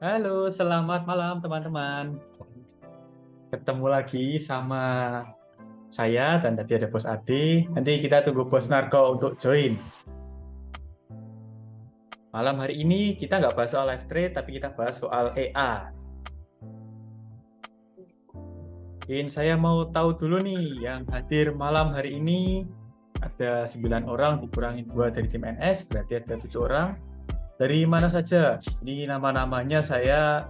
Halo, selamat malam teman-teman. Ketemu lagi sama saya dan tadi ada Bos Ade. Nanti kita tunggu Bos Narko untuk join. Malam hari ini kita nggak bahas soal live trade, tapi kita bahas soal EA. Mungkin saya mau tahu dulu nih, yang hadir malam hari ini ada 9 orang, dikurangi 2 dari tim NS, berarti ada 7 orang. Dari mana saja? Ini nama-namanya saya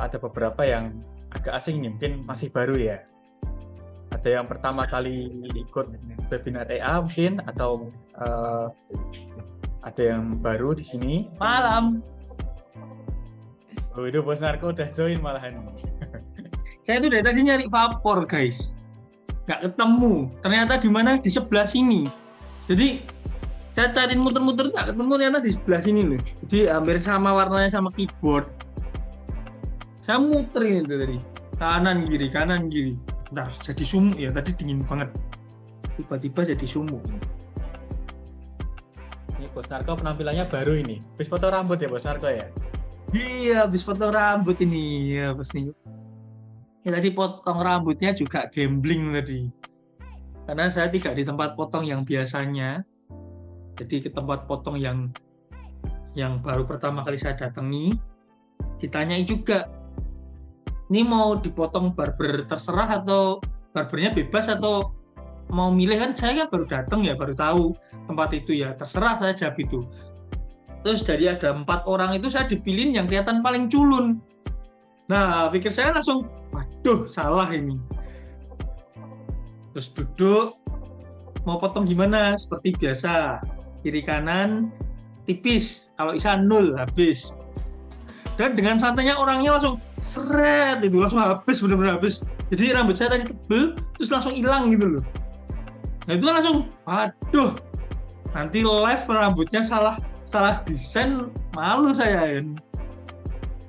ada beberapa yang agak asing nih, mungkin masih baru ya. Ada yang pertama kali ikut webinar EA mungkin, atau ada yang baru di sini. Malam. Oh, itu Bos Narko udah join malahan. Saya tuh dari tadi nyari vapor, guys. Nggak ketemu. Ternyata di mana? Di sebelah sini. Jadi saya cari muter-muter nggak ketemu, ternyata di sebelah sini loh. Jadi hampir sama warnanya sama keyboard. Saya muterin itu tadi. Kanan kiri. Bentar, jadi sumuk ya. Tadi dingin banget. Tiba-tiba jadi sumuk. Ini Bos Narko penampilannya baru ini. Habis foto rambut ya Bos Narko ya? Iya, habis potong rambut ini. Ya, pas nih. Ya, tadi potong rambutnya juga gambling tadi. Karena saya tidak di tempat potong yang biasanya. Jadi ke tempat potong yang baru pertama kali saya datangi. Ditanyai juga, ini mau dipotong barber terserah atau barbernya bebas atau mau milih, kan saya kan baru datang ya, baru tahu tempat itu ya, terserah, saya jawab itu. Terus dari ada 4 orang itu saya dipilih yang kelihatan paling culun. Nah, pikir saya langsung, waduh, salah ini. Terus duduk, mau potong gimana? Seperti biasa, kiri kanan, tipis. Kalau bisa 0, habis. Dan dengan santainya orangnya langsung seret, itu langsung habis, benar-benar habis. Jadi rambut saya tadi tebel, terus langsung hilang gitu loh. Nah itu kan langsung, waduh, nanti live rambutnya salah desain, malu saya kan.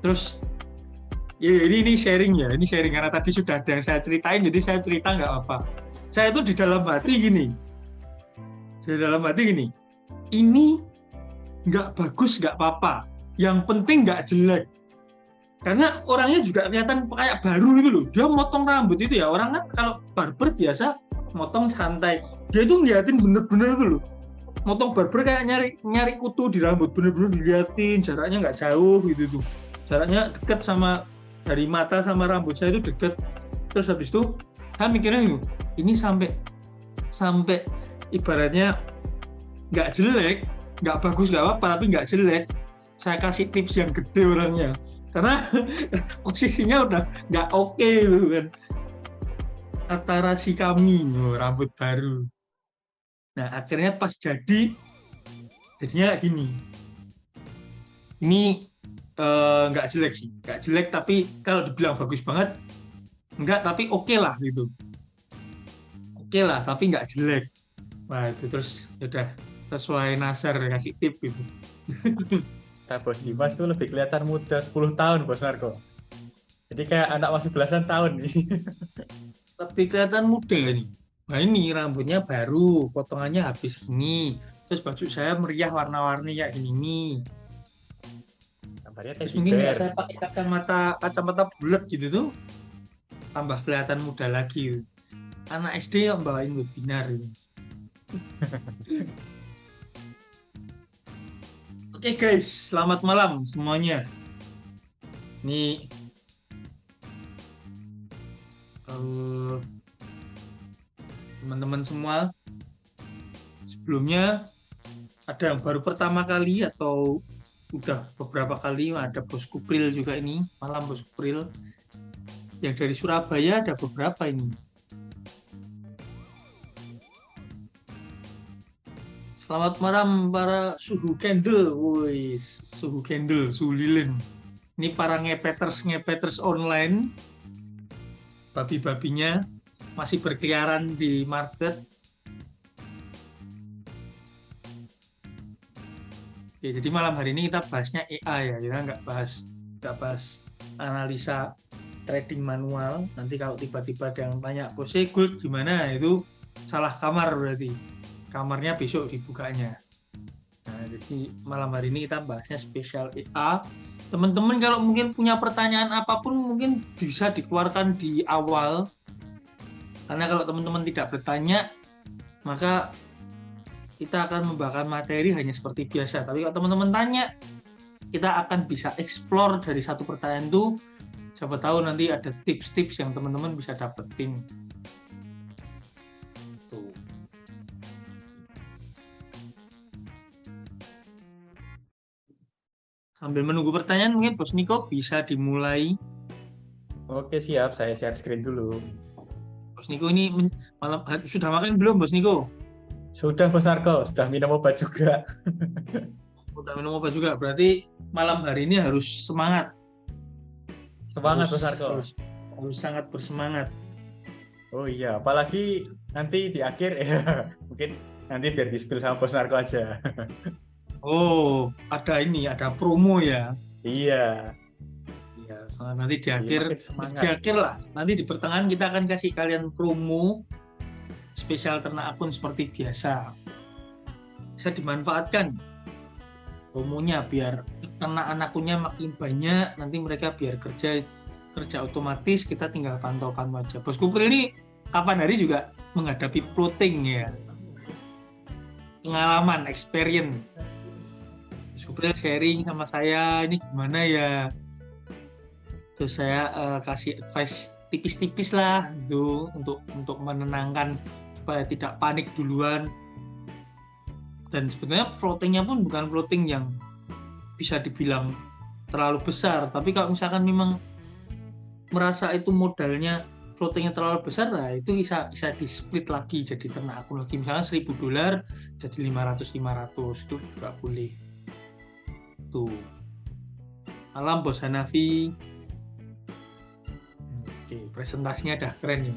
Terus ya ini sharing ya, ini sharing karena tadi sudah ada yang saya ceritain, jadi saya cerita nggak apa. Saya itu di dalam hati gini, ini nggak bagus nggak apa-apa, yang penting nggak jelek. Karena orangnya juga kelihatan kayak baru gitu loh, dia motong rambut itu ya, orang kan kalau barber biasa motong santai, dia itu ngeliatin bener-bener gitu loh, motong barber kayak nyari kutu di rambut, bener-bener diliatin, jaraknya nggak jauh gitu tuh, jaraknya deket sama dari mata sama rambut saya itu deket. Terus habis itu saya mikirnya ini sampai ibaratnya nggak jelek, nggak bagus nggak apa, tapi nggak jelek, saya kasih tips yang gede orangnya karena posisinya udah nggak oke gitu kan, antara si kami rambut baru. Nah akhirnya pas jadinya kayak gini, ini nggak jelek sih, nggak jelek, tapi kalau dibilang bagus banget enggak, tapi oke lah gitu, oke lah tapi nggak jelek. Wah itu terus udah sesuai Nasar kasih tip gitu. Nah, Bos Dimas tuh lebih kelihatan muda 10 tahun Bos Narko. Jadi kayak anak masih belasan tahun nih. Tapi kelihatan muda nih. Nah ini rambutnya baru, potongannya habis ini, terus baju saya meriah warna-warni kayak gini nih. Gambarnya Terus teddy mungkin bear. saya pakai kacamata bulat gitu tuh, tambah kelihatan muda lagi. Anak SD yang bawain webinar ini. Oke guys, selamat malam semuanya. Ini teman-teman semua, sebelumnya ada yang baru pertama kali atau udah beberapa kali, ada Bos Kupril juga ini, malam Bos Kupril. Yang dari Surabaya ada beberapa ini. Selamat malam para suhu candle, woi, suhu candle, suhu lilin. Ini para ngepeters online, babi-babinya masih berkeliaran di market. Oke, jadi malam hari ini kita bahasnya EA ya, kita nggak bahas analisa trading manual. Nanti kalau tiba-tiba ada yang tanya, Bose Gold gimana, itu salah kamar berarti. Kamarnya besok dibukanya. Nah, jadi malam hari ini kita bahasnya spesial EA. Teman-teman kalau mungkin punya pertanyaan apapun mungkin bisa dikeluarkan di awal. Karena kalau teman-teman tidak bertanya, maka kita akan membahas materi hanya seperti biasa. Tapi kalau teman-teman tanya, kita akan bisa explore dari satu pertanyaan itu. Siapa tahu nanti ada tips-tips yang teman-teman bisa dapetin. Tuh. Sambil menunggu pertanyaan, mungkin Bos Niko bisa dimulai. Oke, siap. Saya share screen dulu. Bos Niko ini malam sudah makan belum, Bos Niko? Sudah, Bos Narko. Sudah minum obat juga. Udah minum obat juga. Berarti malam hari ini harus semangat. Semangat, Bos Narko. Harus sangat bersemangat. Oh iya, apalagi nanti di akhir ya. Mungkin nanti biar di-spill sama Bos Narko aja. Oh, ada promo ya. Iya. Iya, nanti di Makin akhir lah. Nanti di pertengahan kita akan kasih kalian promo spesial ternak akun seperti biasa. Bisa dimanfaatkan promonya biar ternak akunnya makin banyak. Nanti mereka biar kerja otomatis, kita tinggal pantau-pantau aja. Bos Kupril ini kapan hari juga menghadapi plotting ya. Pengalaman, experience. Bos Kupril sharing sama saya, ini gimana ya. Terus saya kasih advice tipis-tipis lah gitu, untuk menenangkan supaya tidak panik duluan. Dan sebenarnya floatingnya pun bukan floating yang bisa dibilang terlalu besar, tapi kalau misalkan memang merasa itu modalnya floatingnya terlalu besar, nah itu bisa di split lagi jadi ternak akun lagi, misalnya $1.000 jadi 500 itu juga boleh. Tuh. Malam Bos Hanafi. Oke, presentasinya udah keren ya.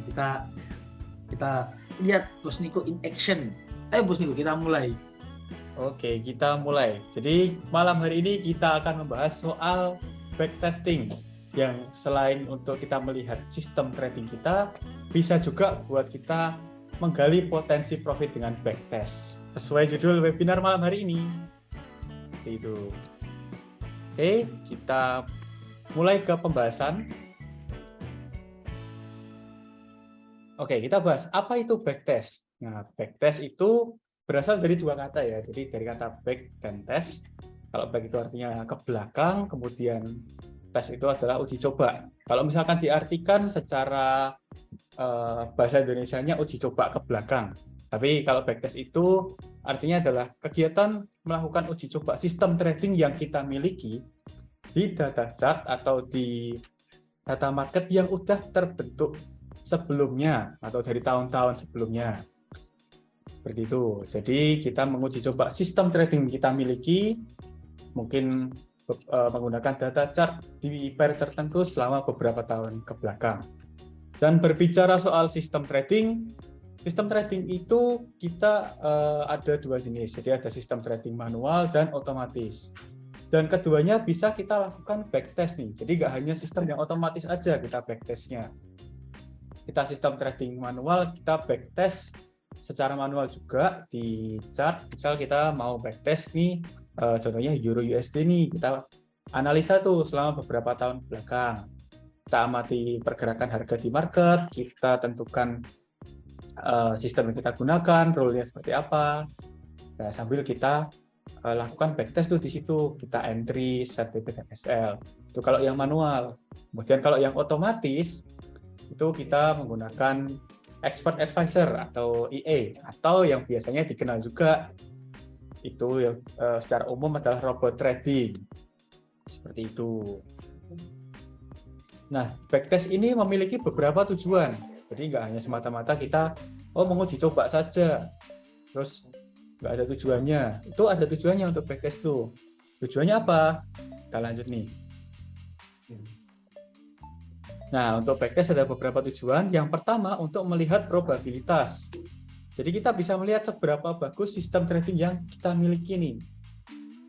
Kita lihat Bos Niko in action. Ayo Bos Niko, kita mulai. Oke, kita mulai. Jadi malam hari ini kita akan membahas soal backtesting yang selain untuk kita melihat sistem trading kita, bisa juga buat kita menggali potensi profit dengan backtest. Sesuai judul webinar malam hari ini. Itu. Oke, kita mulai ke pembahasan. Oke, kita bahas apa itu backtest. Nah, backtest itu berasal dari dua kata ya. Jadi dari kata back dan test. Kalau back itu artinya ke belakang, kemudian test itu adalah uji coba. Kalau misalkan diartikan secara bahasa Indonesianya uji coba ke belakang. Tapi kalau backtest itu artinya adalah kegiatan melakukan uji coba sistem trading yang kita miliki di data chart atau di data market yang udah terbentuk sebelumnya atau dari tahun-tahun sebelumnya. Seperti itu. Jadi kita menguji coba sistem trading kita miliki, mungkin menggunakan data chart di pair tertentu selama beberapa tahun ke belakang. Dan berbicara soal sistem trading itu kita ada dua jenis. Jadi ada sistem trading manual dan otomatis. Dan keduanya bisa kita lakukan backtest nih. Jadi nggak hanya sistem yang otomatis aja kita backtestnya. Kita sistem trading manual, kita backtest secara manual juga di chart. Misal kita mau backtest nih, contohnya Euro USD nih, kita analisa tuh selama beberapa tahun belakang. Kita amati pergerakan harga di market, kita tentukan sistem yang kita gunakan, rule-nya seperti apa. Nah, sambil kita lakukan backtest tuh di situ, kita entry, set debit dan SL. Itu kalau yang manual. Kemudian kalau yang otomatis itu kita menggunakan expert advisor atau EA, atau yang biasanya dikenal juga itu yang secara umum adalah robot trading. Seperti itu. Nah, backtest ini memiliki beberapa tujuan. Jadi nggak hanya semata-mata kita menguji coba saja, terus nggak ada tujuannya. Itu ada tujuannya untuk backtest tuh. Tujuannya apa? Kita lanjut nih. Nah, untuk backtest ada beberapa tujuan. Yang pertama, untuk melihat probabilitas. Jadi kita bisa melihat seberapa bagus sistem trading yang kita miliki nih.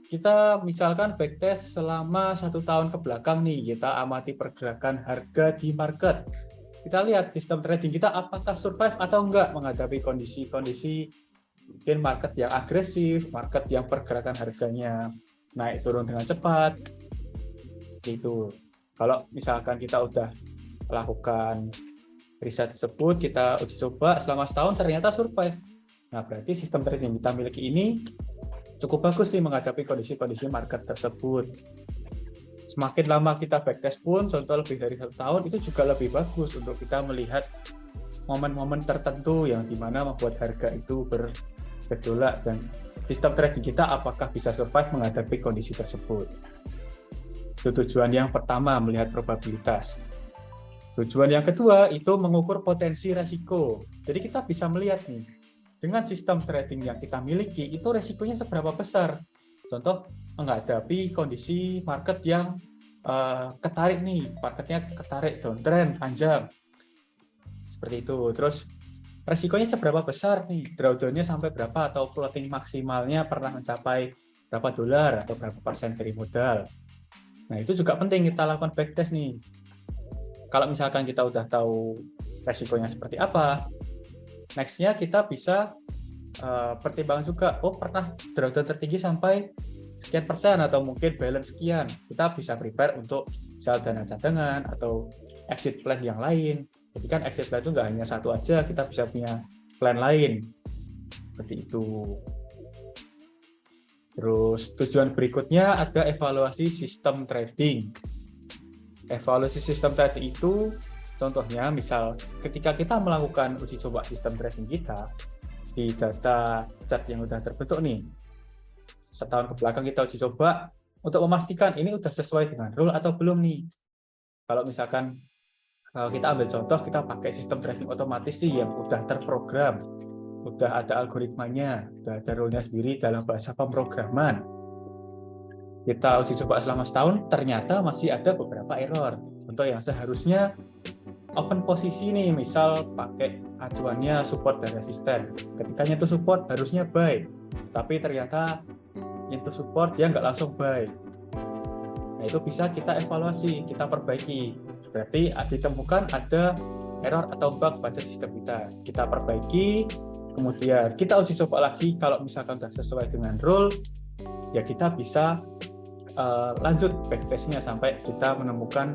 Kita misalkan backtest selama 1 tahun ke belakang nih, kita amati pergerakan harga di market. Kita lihat sistem trading kita apakah survive atau enggak menghadapi kondisi-kondisi mungkin market yang agresif, market yang pergerakan harganya naik turun dengan cepat. Seperti itu. Kalau misalkan kita udah melakukan riset tersebut, kita uji coba selama setahun ternyata survive. Nah, berarti sistem trading yang kita miliki ini cukup bagus nih menghadapi kondisi-kondisi market tersebut. Semakin lama kita backtest pun, contoh lebih dari 1 tahun, itu juga lebih bagus untuk kita melihat momen-momen tertentu yang dimana membuat harga itu bergejolak dan sistem trading kita apakah bisa survive menghadapi kondisi tersebut. Itu tujuan yang pertama, melihat probabilitas. Tujuan yang kedua itu mengukur potensi resiko. Jadi kita bisa melihat nih, dengan sistem trading yang kita miliki itu resikonya seberapa besar. Contoh, menghadapi kondisi market yang ketarik nih, marketnya ketarik downtrend panjang. Seperti itu. Terus resikonya seberapa besar nih, drawdown-nya sampai berapa atau floating maksimalnya pernah mencapai berapa dolar atau berapa persen dari modal. Nah, itu juga penting kita lakukan backtest nih. Kalau misalkan kita udah tahu resikonya seperti apa, next-nya kita bisa pertimbangan juga, pernah drawdown tertinggi sampai sekian persen atau mungkin balance sekian. Kita bisa prepare untuk misal dana cadangan atau exit plan yang lain. Jadi kan exit plan itu nggak hanya satu aja, kita bisa punya plan lain. Seperti itu. Terus tujuan berikutnya ada evaluasi sistem trading. Evaluasi sistem trading itu contohnya misal ketika kita melakukan uji coba sistem trading kita di data chart yang sudah terbentuk nih, setahun ke belakang kita uji coba untuk memastikan ini sudah sesuai dengan rule atau belum nih. Kalau misalkan kita ambil contoh, kita pakai sistem trading otomatis nih yang sudah terprogram, sudah ada algoritmanya, sudah ada rule-nya sendiri dalam bahasa pemrograman. Kita uji coba selama setahun, ternyata masih ada beberapa error. Contoh yang seharusnya open posisi nih, misal pakai acuannya support dan resisten. Ketika nyentuh support harusnya buy, tapi ternyata nyentuh support dia nggak langsung buy. Nah, itu bisa kita evaluasi, kita perbaiki. Berarti ditemukan ada error atau bug pada sistem kita. Kita perbaiki, kemudian kita uji coba lagi. Kalau misalkan sudah sesuai dengan rule, ya kita bisa lanjut backtestnya sampai kita menemukan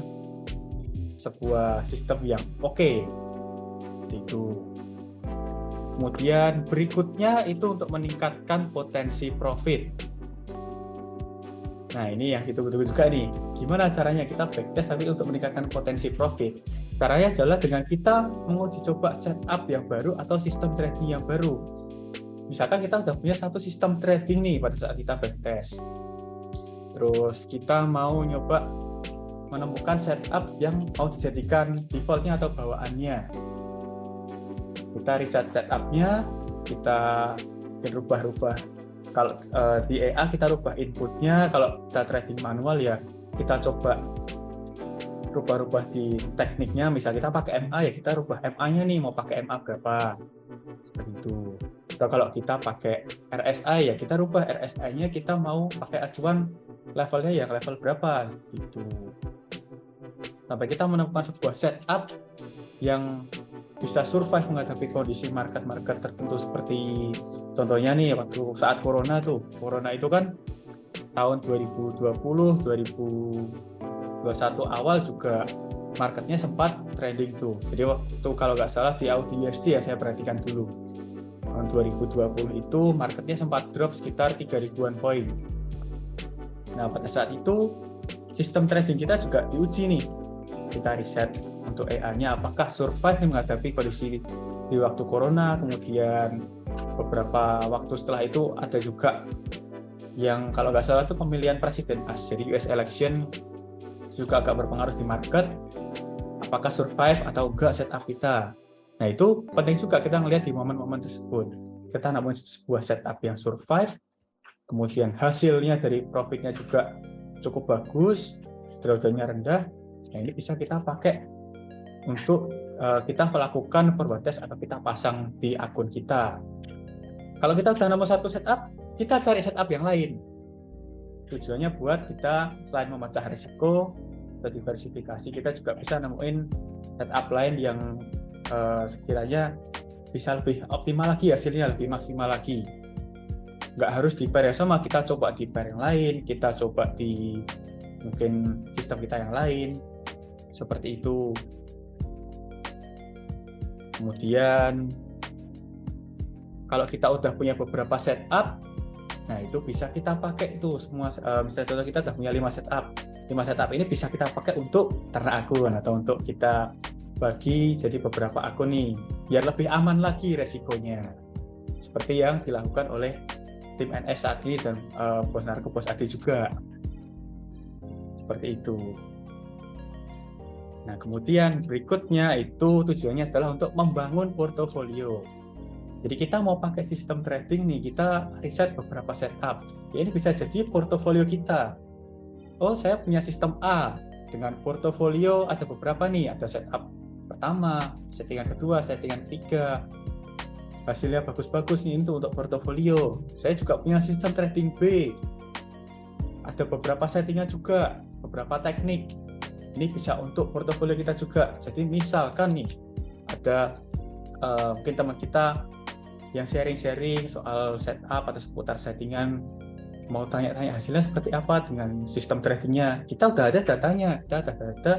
sebuah sistem yang oke. Itu. Kemudian berikutnya itu untuk meningkatkan potensi profit. Nah, ini yang ditunggu-tunggu juga nih. Gimana caranya kita backtest tapi untuk meningkatkan potensi profit? Caranya adalah dengan kita menguji coba setup yang baru atau sistem trading yang baru. Misalkan kita sudah punya satu sistem trading nih pada saat kita backtest. Terus kita mau nyoba menemukan setup yang mau dijadikan defaultnya atau bawaannya. Kita reset setup-nya, kita rubah-rubah. Kalau di EA kita rubah inputnya, kalau kita trading manual ya kita coba rubah-rubah di tekniknya. Misal kita pakai MA ya kita rubah MA-nya nih, mau pakai MA berapa. Seperti itu. Atau kalau kita pakai RSI ya kita rubah RSI-nya, kita mau pakai acuan levelnya yang level berapa gitu. Sampai kita menemukan sebuah setup yang bisa survive menghadapi kondisi market-market tertentu seperti contohnya nih waktu saat corona itu kan tahun 2020, 2021 awal juga marketnya sempat trading tuh. Jadi waktu kalau nggak salah di AUD/USD ya saya perhatikan dulu. Tahun 2020 itu marketnya sempat drop sekitar 3.000-an poin. Nah, pada saat itu sistem trading kita juga diuji nih. Kita riset untuk EA-nya apakah survive menghadapi kondisi di waktu corona, kemudian beberapa waktu setelah itu ada juga yang kalau nggak salah itu pemilihan presiden as, jadi US election juga agak berpengaruh di market, apakah survive atau enggak setup kita. Nah, itu penting juga kita ngelihat di momen-momen tersebut. Kita nemuin sebuah setup yang survive, kemudian hasilnya dari profitnya juga cukup bagus, drawdown-nya rendah. Nah, ini bisa kita pakai untuk kita melakukan forward test atau kita pasang di akun kita. Kalau kita sudah nemu satu setup, kita cari setup yang lain. Tujuannya buat kita selain memecah risiko atau diversifikasi, kita juga bisa nemuin setup lain yang sekiranya bisa lebih optimal lagi, hasilnya lebih maksimal lagi. Nggak harus di pair yang sama, kita coba di pair yang lain, kita coba di mungkin sistem kita yang lain, seperti itu. Kemudian kalau kita udah punya beberapa setup, nah itu bisa kita pakai itu semua. Misalnya contoh kita udah punya 5 setup. 5 setup ini bisa kita pakai untuk ternak akun atau untuk kita bagi jadi beberapa akun nih, biar lebih aman lagi resikonya. Seperti yang dilakukan oleh tim NS saat ini dan Bos Narko, Bos Ade juga. Seperti itu. Nah, kemudian berikutnya itu tujuannya adalah untuk membangun portofolio. Jadi kita mau pakai sistem trading nih, kita riset beberapa setup. Ya, ini bisa jadi portofolio kita. Oh, saya punya sistem A dengan portofolio ada beberapa nih, ada setup pertama, settingan kedua, settingan ketiga. Hasilnya bagus-bagus nih itu untuk portofolio. Saya juga punya sistem trading B. Ada beberapa settingan juga, beberapa teknik. Ini bisa untuk portofolio kita juga. Jadi misalkan nih ada mungkin teman kita yang sharing-sharing soal setup atau seputar settingan, mau tanya-tanya hasilnya seperti apa dengan sistem tradingnya. Kita udah ada datanya, kita udah ada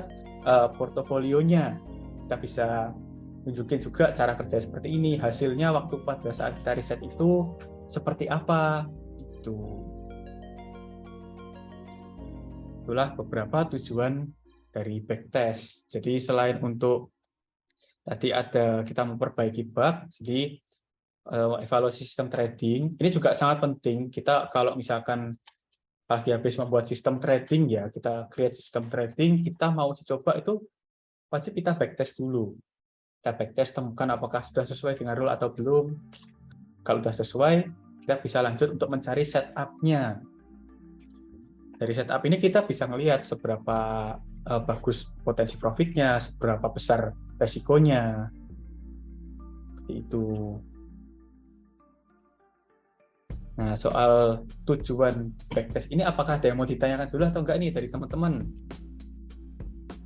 portofolionya. Kita bisa tunjukin juga cara kerja seperti ini, hasilnya waktu pada saat kita riset itu seperti apa gitu. Itulah beberapa tujuan dari backtest. Jadi selain untuk tadi ada kita memperbaiki bug, jadi evaluasi sistem trading ini juga sangat penting. Kita kalau misalkan lagi habis membuat sistem trading ya, kita create sistem trading, kita mau dicoba itu wajib kita backtest dulu. Kita backtest, temukan apakah sudah sesuai dengan rule atau belum. Kalau sudah sesuai, kita bisa lanjut untuk mencari setup-nya. Dari setup ini kita bisa melihat seberapa bagus potensi profitnya, seberapa besar resikonya. Seperti itu. Nah, soal tujuan backtest ini apakah ada yang mau ditanyakan dulu atau enggak nih dari teman-teman?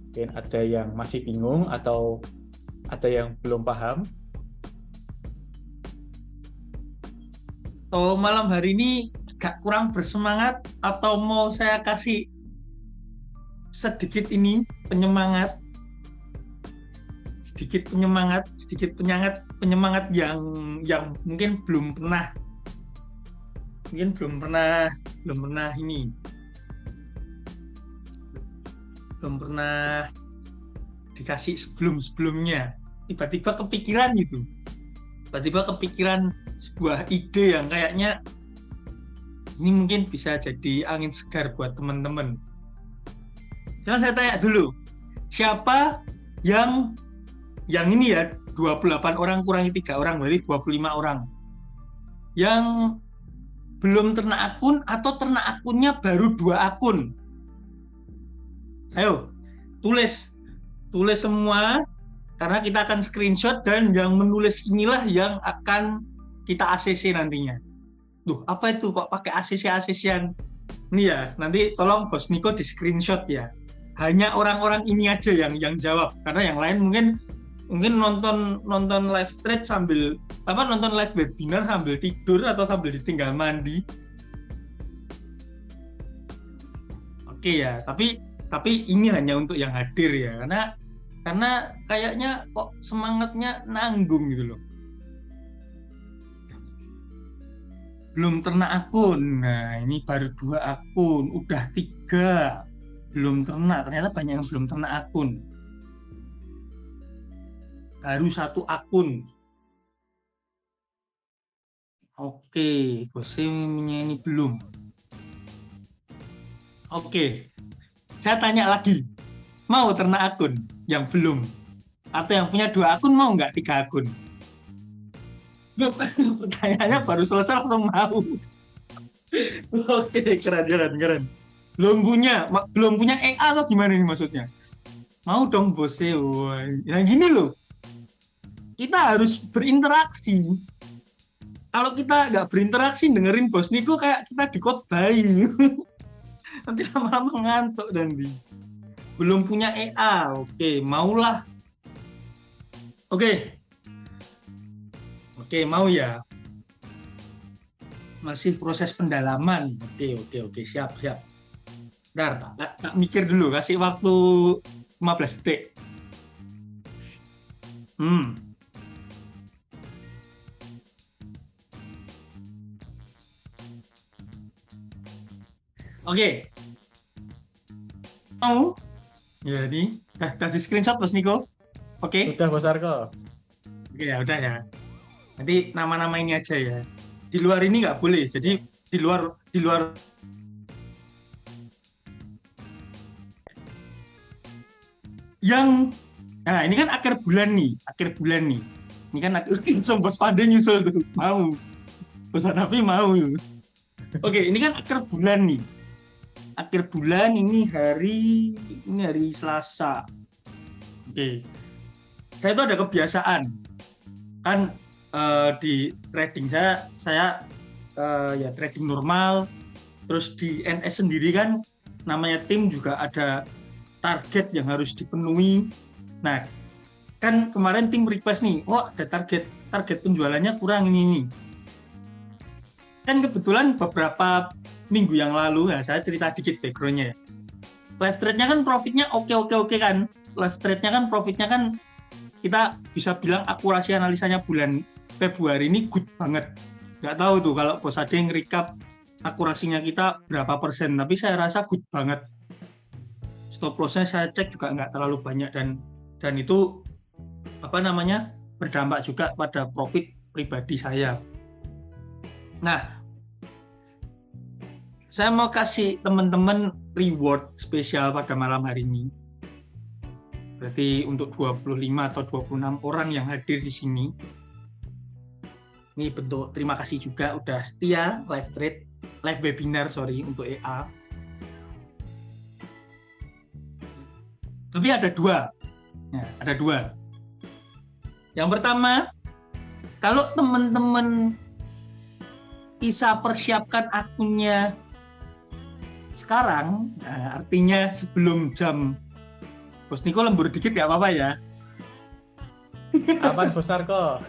Mungkin ada yang masih bingung atau ada yang belum paham? Oh, malam hari ini agak kurang bersemangat atau mau saya kasih sedikit ini penyemangat? Sedikit penyemangat yang mungkin belum pernah dikasih sebelumnya. Tiba-tiba kepikiran sebuah ide yang kayaknya ini mungkin bisa jadi angin segar buat teman-teman. Jangan saya tanya dulu, siapa yang ini ya, 28 orang kurangi 3 orang, berarti 25 orang yang belum ternak akun atau ternak akunnya baru 2 akun. Ayo, tulis semua, karena kita akan screenshot dan yang menulis inilah yang akan kita ACC nantinya. Duh, apa itu kok pakai ACC-ACC-an? Ini ya, nanti tolong Bos Niko di screenshot ya. Hanya orang-orang ini aja yang jawab, karena yang lain mungkin nonton live thread sambil nonton live webinar sambil tidur atau sambil ditinggal mandi. Oke ya, tapi ini hanya untuk yang hadir ya, karena kayaknya kok semangatnya nanggung gitu loh. Belum ternak akun, nah ini baru 2 akun, udah 3 belum ternak, ternyata banyak yang belum ternak akun. Baru 1 akun. Oke, bosnya ini belum. Oke, saya tanya lagi, mau ternak akun yang belum? Atau yang punya 2 akun mau nggak 3 akun? Pertanyaannya baru selesai langsung mau. Oke, keren. Belum punya EA atau gimana nih maksudnya? Mau dong bosnya. Yang gini loh, kita harus berinteraksi. Kalau kita nggak berinteraksi dengerin Bos Niko kayak kita dikotbahin. Nanti lama-lama ngantuk nanti. Belum punya EA, oke, maulah. Oke, mau ya. Masih proses pendalaman. Oke, siap. Bentar, tak mikir dulu, kasih waktu 15 detik. Oke. Mau? Ya, ini. Dah di screenshot, Bos Niko? Oke? Sudah Bos Arko. Oke, ya udah ya. Nanti nama-nama ini aja ya. Di luar ini nggak boleh. Jadi di luar yang nah ini kan akhir bulan nih. Ini kan langsung Bos Pade nyusul tuh. Mau. Bos Hanafi mau. Oke, ini kan akhir bulan nih. Akhir bulan ini hari Selasa. Oke. Saya itu ada kebiasaan kan di trading saya ya trading normal, terus di NS sendiri kan namanya tim juga ada target yang harus dipenuhi. Nah, kan kemarin tim request nih, ada target penjualannya kurang ini. Kan kebetulan beberapa minggu yang lalu, ya saya cerita dikit background-nya ya. Live trade-nya kan profitnya oke kan. Live trade-nya kan profitnya kan kita bisa bilang akurasi analisanya bulan Februari ini good banget. Nggak tahu tuh kalau Bos Ade nge-recap akurasinya kita berapa persen, tapi saya rasa good banget. Stop loss-nya saya cek juga nggak terlalu banyak dan itu berdampak juga pada profit pribadi saya. Nah, saya mau kasih teman-teman reward spesial pada malam hari ini. Berarti untuk 25 atau 26 orang yang hadir di sini. Ini bentuk terima kasih juga udah setia live webinar untuk EA. Tapi ada dua. Ya, ada dua. Yang pertama, kalau teman-teman bisa persiapkan akunnya sekarang, artinya sebelum jam Bos Niko lembur dikit nggak apa-apa ya. Aman Bos Arko.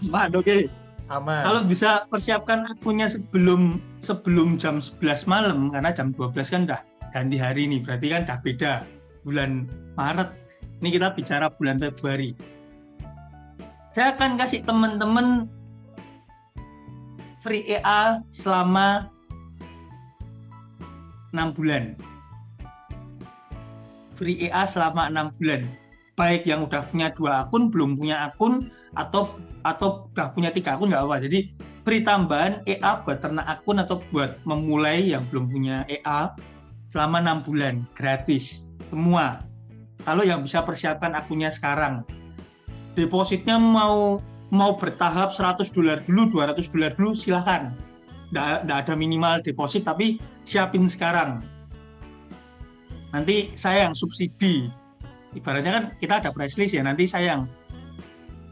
Aman, oke. Aman. Kalau bisa persiapkan akunnya sebelum jam 11 malam, karena jam 12 kan udah ganti hari nih, berarti kan udah beda bulan Maret. Ini kita bicara bulan Februari. Saya akan kasih teman-teman free EA selama 6 bulan. Free EA selama 6 bulan. Baik yang udah punya 2 akun, belum punya akun, atau udah punya 3 akun nggak apa. Jadi free tambahan EA buat ternak akun atau buat memulai yang belum punya EA selama 6 bulan. Gratis. Semua. Kalau yang bisa persiapkan akunnya sekarang. Depositnya mau bertahap $100 dulu, $200 dulu, silahkan. Nggak ada minimal deposit, tapi siapin sekarang. Nanti saya yang subsidi. Ibaratnya kan kita ada price list ya, nanti saya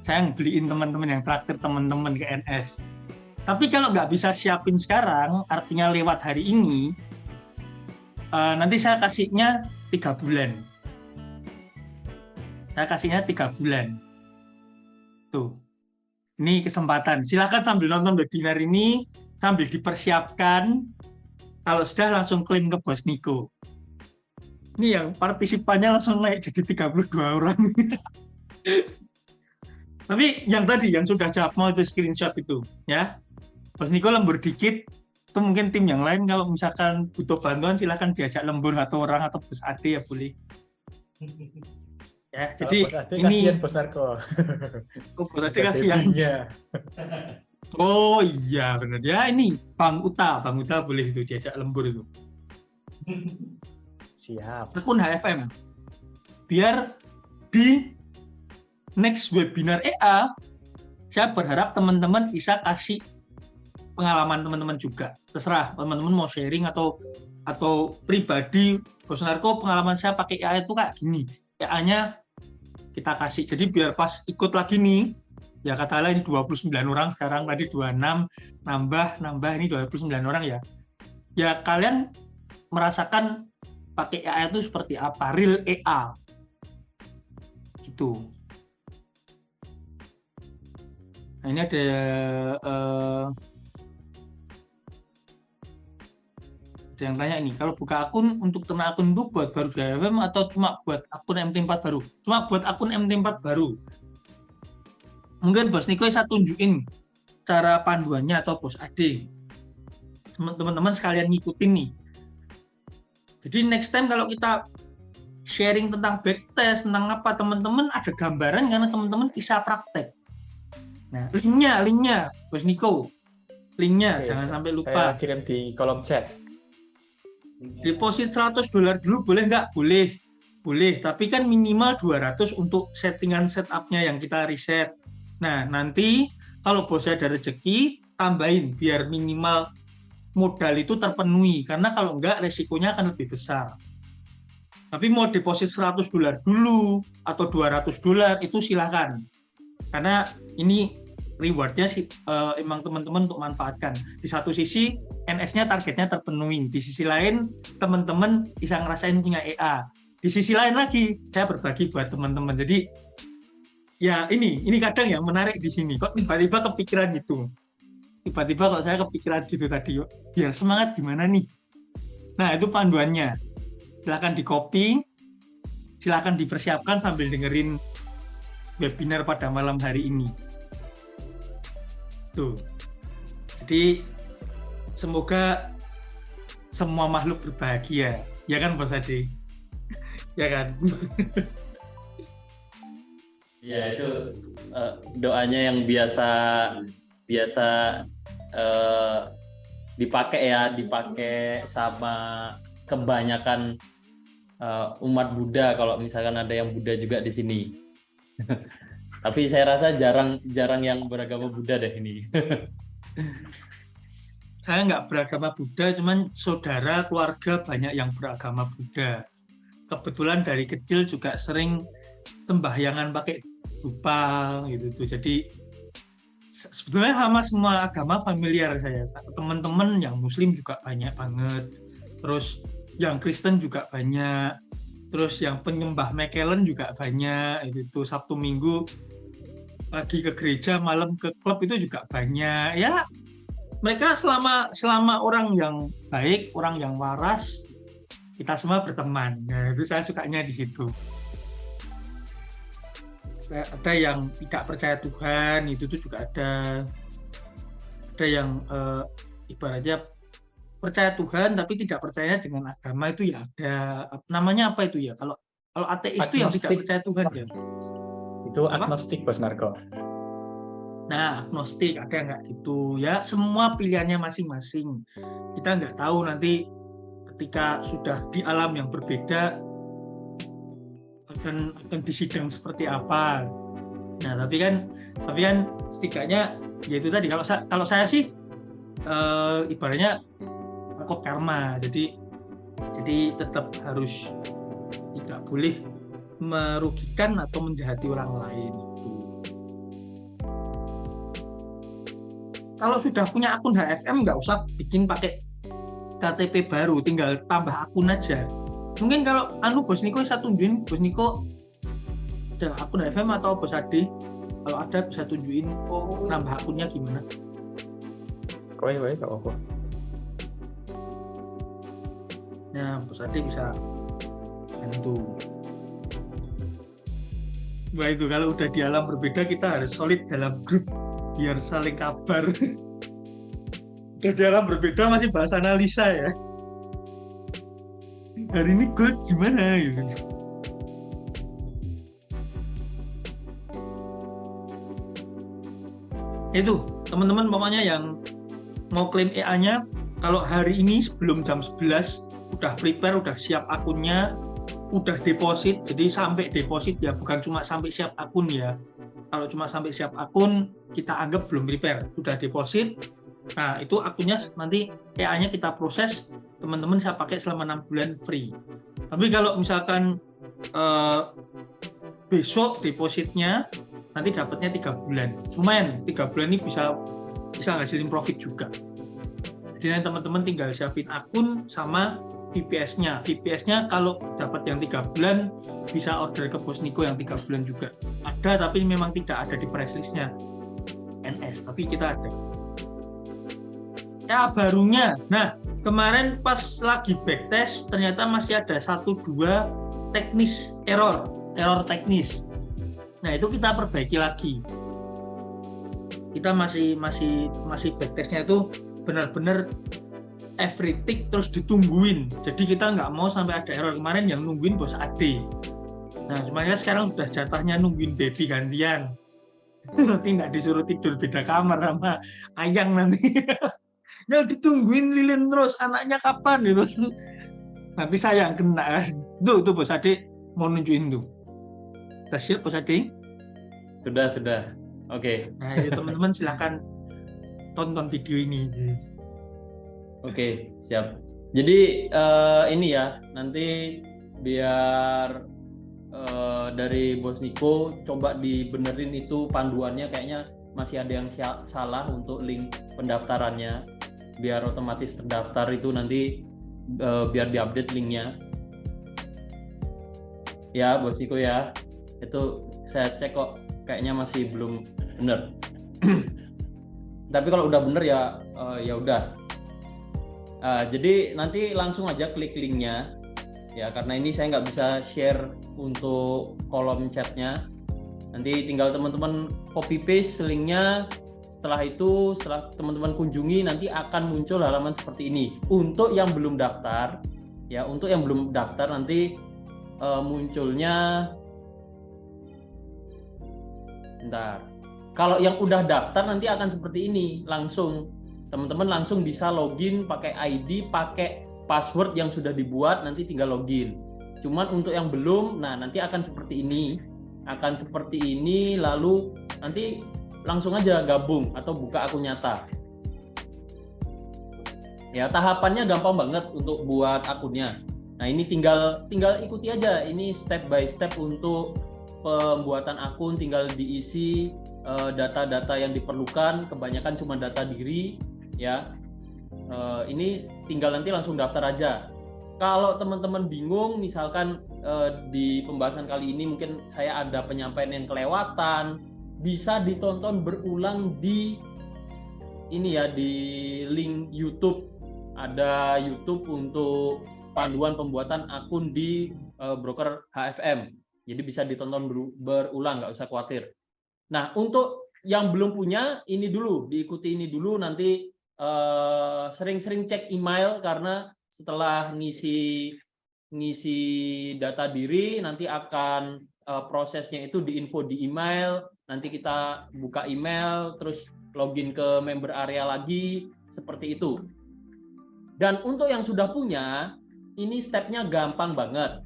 yang beliin teman-teman, yang traktir teman-teman ke NS. Tapi kalau nggak bisa siapin sekarang, artinya lewat hari ini, nanti saya kasihnya 3 bulan. Saya kasihnya 3 bulan. Tuh. Ini kesempatan. Silahkan sambil nonton webinar ini, sambil dipersiapkan. Kalau sudah langsung klaim ke Bos Niko. Ini yang partisipannya langsung naik jadi 32 orang. Tapi yang tadi, yang sudah jawab mau itu screenshot itu. Ya, Bos Niko lembur dikit. Itu mungkin tim yang lain kalau misalkan butuh bantuan silahkan diajak lembur atau orang atau Bos Ade ya boleh. Ya, jadi Bos Ade ini kasihan Bos Arko. Bos Ade kasihan. Oh iya benar ya, ini Bang Uta boleh itu diajak lembur itu. Siap. Akun HFM. Biar di next webinar EA, saya berharap teman-teman bisa kasih pengalaman teman-teman juga. Terserah teman-teman mau sharing atau pribadi. Bos Narko, pengalaman saya pakai EA itu kayak gini. EA-nya kita kasih. Jadi biar pas ikut lagi nih, ya katakanlah ini 29 orang, sekarang tadi 26, nambah ini 29 orang ya. Ya kalian merasakan pakai EA itu seperti apa, real EA. Gitu. Nah, ini ada Ada yang tanya ini, kalau buka akun untuk turn akun itu buat baru di FM atau cuma buat akun MT4 baru? Cuma buat akun MT4 baru. Mungkin Bos Niko saya tunjukin cara panduannya atau Bos Ade. Teman-teman sekalian ngikutin nih. Jadi next time kalau kita sharing tentang backtest, tentang apa, teman-teman ada gambaran karena teman-teman bisa praktek. Nah, linknya Bos Niko. Linknya Oke, jangan sampai lupa. Saya kirim di kolom chat. Deposit $100 dulu boleh nggak? Boleh. Boleh, tapi kan minimal 200 untuk settingan setupnya yang kita riset. Nah, nanti kalau bosnya ada rezeki, tambahin biar minimal modal itu terpenuhi. Karena kalau enggak, resikonya akan lebih besar. Tapi mau deposit $100 dulu atau $200 itu silakan. Karena ini rewardnya sih emang teman-teman untuk manfaatkan. Di satu sisi NS-nya targetnya terpenuhi. Di sisi lain teman-teman bisa ngerasain punya EA. Di sisi lain lagi saya berbagi buat teman-teman. Jadi ya ini kadang yang menarik di sini. Kok tiba-tiba kepikiran gitu. Tiba-tiba kok saya kepikiran gitu tadi. Biar semangat gimana nih? Nah itu panduannya. Silakan di-copy. Silakan dipersiapkan sambil dengerin webinar pada malam hari ini. Tuh. Jadi semoga semua makhluk berbahagia, ya kan Bos Ade? Ya kan? Ya itu doanya yang biasa dipakai sama kebanyakan umat Buddha kalau misalkan ada yang Buddha juga di sini. Tapi saya rasa jarang yang beragama Buddha deh ini. Saya nggak beragama Buddha, cuman saudara keluarga banyak yang beragama Buddha. Kebetulan dari kecil juga sering sembahyangan pakai dupa gitu tuh. Jadi sebetulnya sama semua agama familiar saya. Teman-teman yang Muslim juga banyak banget. Terus yang Kristen juga banyak. Terus yang penyembah McKellen juga banyak. Itu Sabtu Minggu pagi ke gereja, malam ke klub itu juga banyak. Ya mereka selama orang yang baik, orang yang waras, kita semua berteman. Nah, itu saya sukanya di situ. Ada yang tidak percaya Tuhan, itu tuh juga ada. Ada yang ibaratnya percaya Tuhan tapi tidak percaya dengan agama, itu ya ada. Namanya apa itu ya? Kalau ateis itu yang tidak percaya Tuhan ya. Itu agnostik Bos Narko. Nah, agnostik ada nggak gitu ya, semua pilihannya masing-masing. Kita nggak tahu nanti ketika sudah di alam yang berbeda akan disidang seperti apa. Nah, tapi kan setidaknya yaitu tadi kalau saya sih ibaratnya takut karma. Jadi tetap harus tidak boleh merugikan atau menjahati orang lain. Kalau sudah punya akun HFM nggak usah bikin pakai KTP baru, tinggal tambah akun aja. Mungkin kalau Bos Niko saya tunjukin, Bos Niko ada akun HFM atau Bos Ade, kalau ada bisa tunjukin nambah akunnya gimana. Kowe nggak apa-apa. Nah, Bos Ade bisa bantu. Wah itu kalau udah di alam berbeda kita harus solid dalam grup biar saling kabar. Udah di alam berbeda masih bahas analisa ya. Hari ini good gimana gitu. Itu teman-teman pokoknya yang mau klaim EA-nya kalau hari ini sebelum jam 11 udah prepare, udah siap akunnya, udah deposit. Jadi sampai deposit ya, bukan cuma sampai siap akun ya. Kalau cuma sampai siap akun kita anggap belum prepare, sudah deposit. Nah itu akunnya nanti EA-nya kita proses, teman-teman saya pakai selama 6 bulan free. Tapi kalau misalkan besok depositnya, nanti dapatnya 3 bulan. Lumayan, 3 bulan ini bisa ngasilin profit juga. Jadi nanti teman-teman tinggal siapin akun sama VPS-nya. VPS-nya kalau dapat yang 3 bulan bisa order ke Bos Niko yang 3 bulan juga. Ada tapi memang tidak ada di price list-nya NS, tapi kita ada. Ya barunya. Nah, kemarin pas lagi backtest ternyata masih ada 1-2 teknis error teknis. Nah itu kita perbaiki lagi. Kita masih backtestnya itu benar-benar every tick terus ditungguin. Jadi kita nggak mau sampai ada error. Kemarin yang nungguin bos Ade. Nah semuanya sekarang udah jatahnya nungguin baby gantian. Nanti nggak disuruh tidur beda kamar sama Ayang nanti. Yang ditungguin lilin terus anaknya kapan gitu. Nanti saya yang kena. Tuh bos Ade mau nunjukin tuh. Udah siap bos Ade? Sudah. Oke. Nah ya, teman-teman silakan tonton video ini. Oke, siap. Jadi ini ya, nanti biar dari Bos Niko coba dibenerin itu panduannya, kayaknya masih ada yang salah untuk link pendaftarannya. Biar otomatis terdaftar itu nanti biar diupdate linknya. Ya, Bos Niko ya. Itu saya cek kok kayaknya masih belum bener. Tapi kalau udah bener ya ya udah. Jadi nanti langsung aja klik linknya ya, karena ini saya nggak bisa share untuk kolom chatnya. Nanti tinggal teman-teman copy paste linknya. Setelah itu, setelah teman-teman kunjungi, nanti akan muncul halaman seperti ini. Untuk yang belum daftar ya, untuk yang belum daftar nanti munculnya bentar. Kalau yang udah daftar nanti akan seperti ini, langsung teman-teman langsung bisa login pakai ID, pakai password yang sudah dibuat, nanti tinggal login. Cuman untuk yang belum, nah nanti akan seperti ini, lalu nanti langsung aja gabung atau buka akun nyata. Ya, tahapannya gampang banget untuk buat akunnya. Nah, ini tinggal ikuti aja, ini step by step untuk pembuatan akun, tinggal diisi data-data yang diperlukan, kebanyakan cuma data diri. Ya, ini tinggal nanti langsung daftar aja. Kalau teman-teman bingung, misalkan di pembahasan kali ini mungkin saya ada penyampaian yang kelewatan, bisa ditonton berulang di ini ya, di link YouTube. Ada YouTube untuk panduan pembuatan akun di broker HFM. Jadi bisa ditonton berulang, nggak usah khawatir. Nah, untuk yang belum punya, ini dulu, diikuti ini dulu, nanti sering-sering cek email, karena setelah ngisi data diri nanti akan prosesnya itu diinfo di email, nanti kita buka email terus login ke member area lagi, seperti itu. Dan untuk yang sudah punya, ini stepnya gampang banget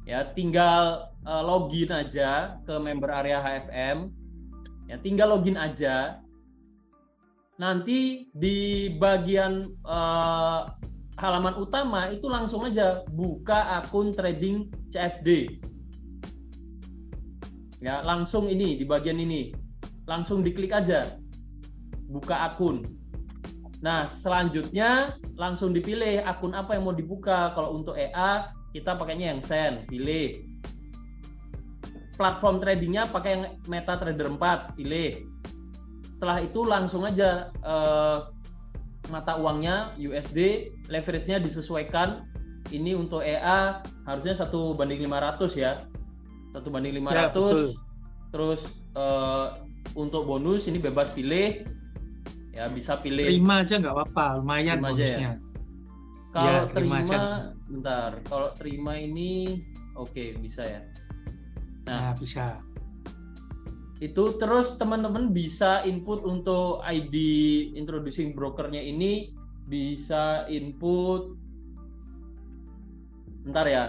ya, tinggal login aja ke member area HFM ya, tinggal login aja. Nanti di bagian halaman utama itu langsung aja buka akun trading CFD. Ya, langsung ini di bagian ini. Langsung diklik aja. Buka akun. Nah, selanjutnya langsung dipilih akun apa yang mau dibuka. Kalau untuk EA kita pakainya yang Sen, pilih. Platform tradingnya pakai yang MetaTrader 4, pilih. Setelah itu langsung aja mata uangnya USD, leverage-nya disesuaikan. Ini untuk EA harusnya 1:500 ya. 1:500. Ya, terus untuk bonus ini bebas pilih. Ya, bisa pilih 5 aja nggak apa-apa, lumayan bonusnya. Ya. Kalau ya, terima bentar. Kalau terima ini oke, bisa ya. Nah, bisa. Itu terus teman-teman bisa input untuk ID introducing brokernya ini, bisa input bentar ya.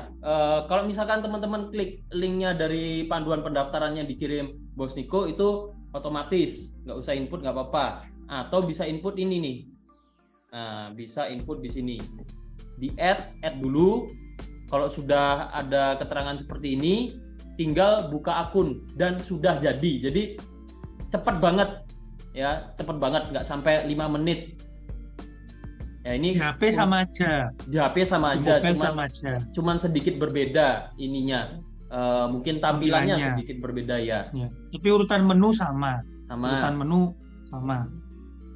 Kalau misalkan teman-teman klik linknya dari panduan pendaftarannya dikirim Bos Niko, itu otomatis nggak usah input, nggak apa-apa. Atau bisa input ini nih. Nah, bisa input di sini. Di add dulu. Kalau sudah ada keterangan seperti ini, tinggal buka akun dan sudah jadi. Jadi cepat banget ya, cepat banget, nggak sampai 5 menit. Ya, ini di HP sama aja. Di HP sama aja, cuman sedikit berbeda ininya. Mungkin tampilannya sedikit berbeda ya. Tapi urutan menu sama. Urutan menu sama.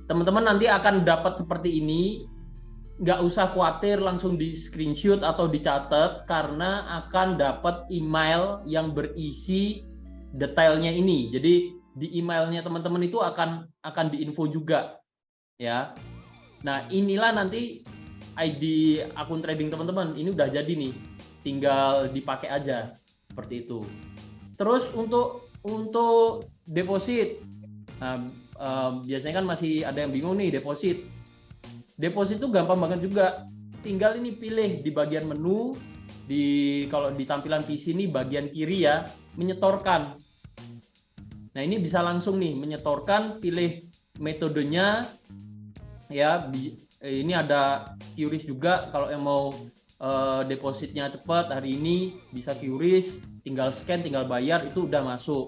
Teman-teman nanti akan dapat seperti ini. nggak usah khawatir langsung di screenshot atau dicatat karena akan dapat email yang berisi detailnya ini. Jadi di emailnya teman-teman itu akan diinfo juga ya. Nah, inilah nanti ID akun trading teman-teman. Ini udah jadi nih. Tinggal dipakai aja seperti itu. Terus untuk deposit. Nah, biasanya kan masih ada yang bingung nih deposit. Deposit itu gampang banget juga. Tinggal ini pilih di bagian menu kalau di tampilan PC ini bagian kiri ya, menyetorkan. Nah, ini bisa langsung nih menyetorkan, pilih metodenya ya. Ini ada QRIS juga kalau yang mau depositnya cepat hari ini bisa QRIS, tinggal scan, tinggal bayar, itu udah masuk.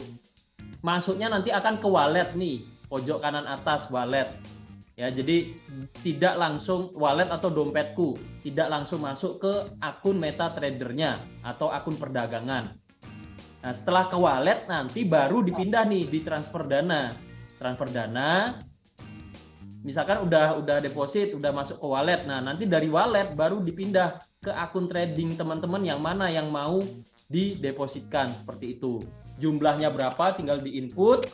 Masuknya nanti akan ke wallet nih, pojok kanan atas wallet. Ya, jadi tidak langsung wallet atau dompetku, tidak langsung masuk ke akun MetaTrader-nya atau akun perdagangan. Nah, setelah ke wallet nanti baru dipindah nih di transfer dana. Transfer dana misalkan udah deposit, udah masuk ke wallet. Nah, nanti dari wallet baru dipindah ke akun trading teman-teman yang mana yang mau didepositkan seperti itu. Jumlahnya berapa tinggal di-input.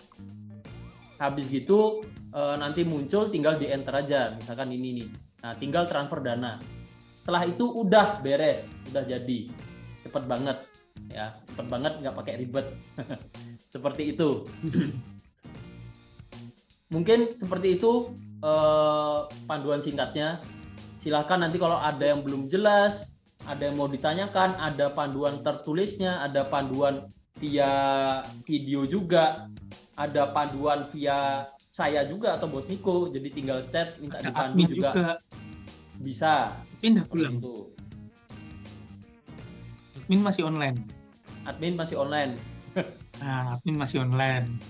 Habis gitu nanti muncul, tinggal di enter aja, misalkan ini nih. Nah, tinggal transfer dana. Setelah itu udah beres, udah jadi. Cepet banget ya, cepet banget, nggak pakai ribet. Seperti itu. Mungkin seperti itu panduan singkatnya. Silakan nanti kalau ada yang belum jelas, ada yang mau ditanyakan, ada panduan tertulisnya, ada panduan via video juga, ada panduan via saya juga atau Bos Niko, jadi tinggal chat minta dipandu juga bisa. Pindah pulang itu. Admin masih online. Admin masih online. Nah, admin masih online.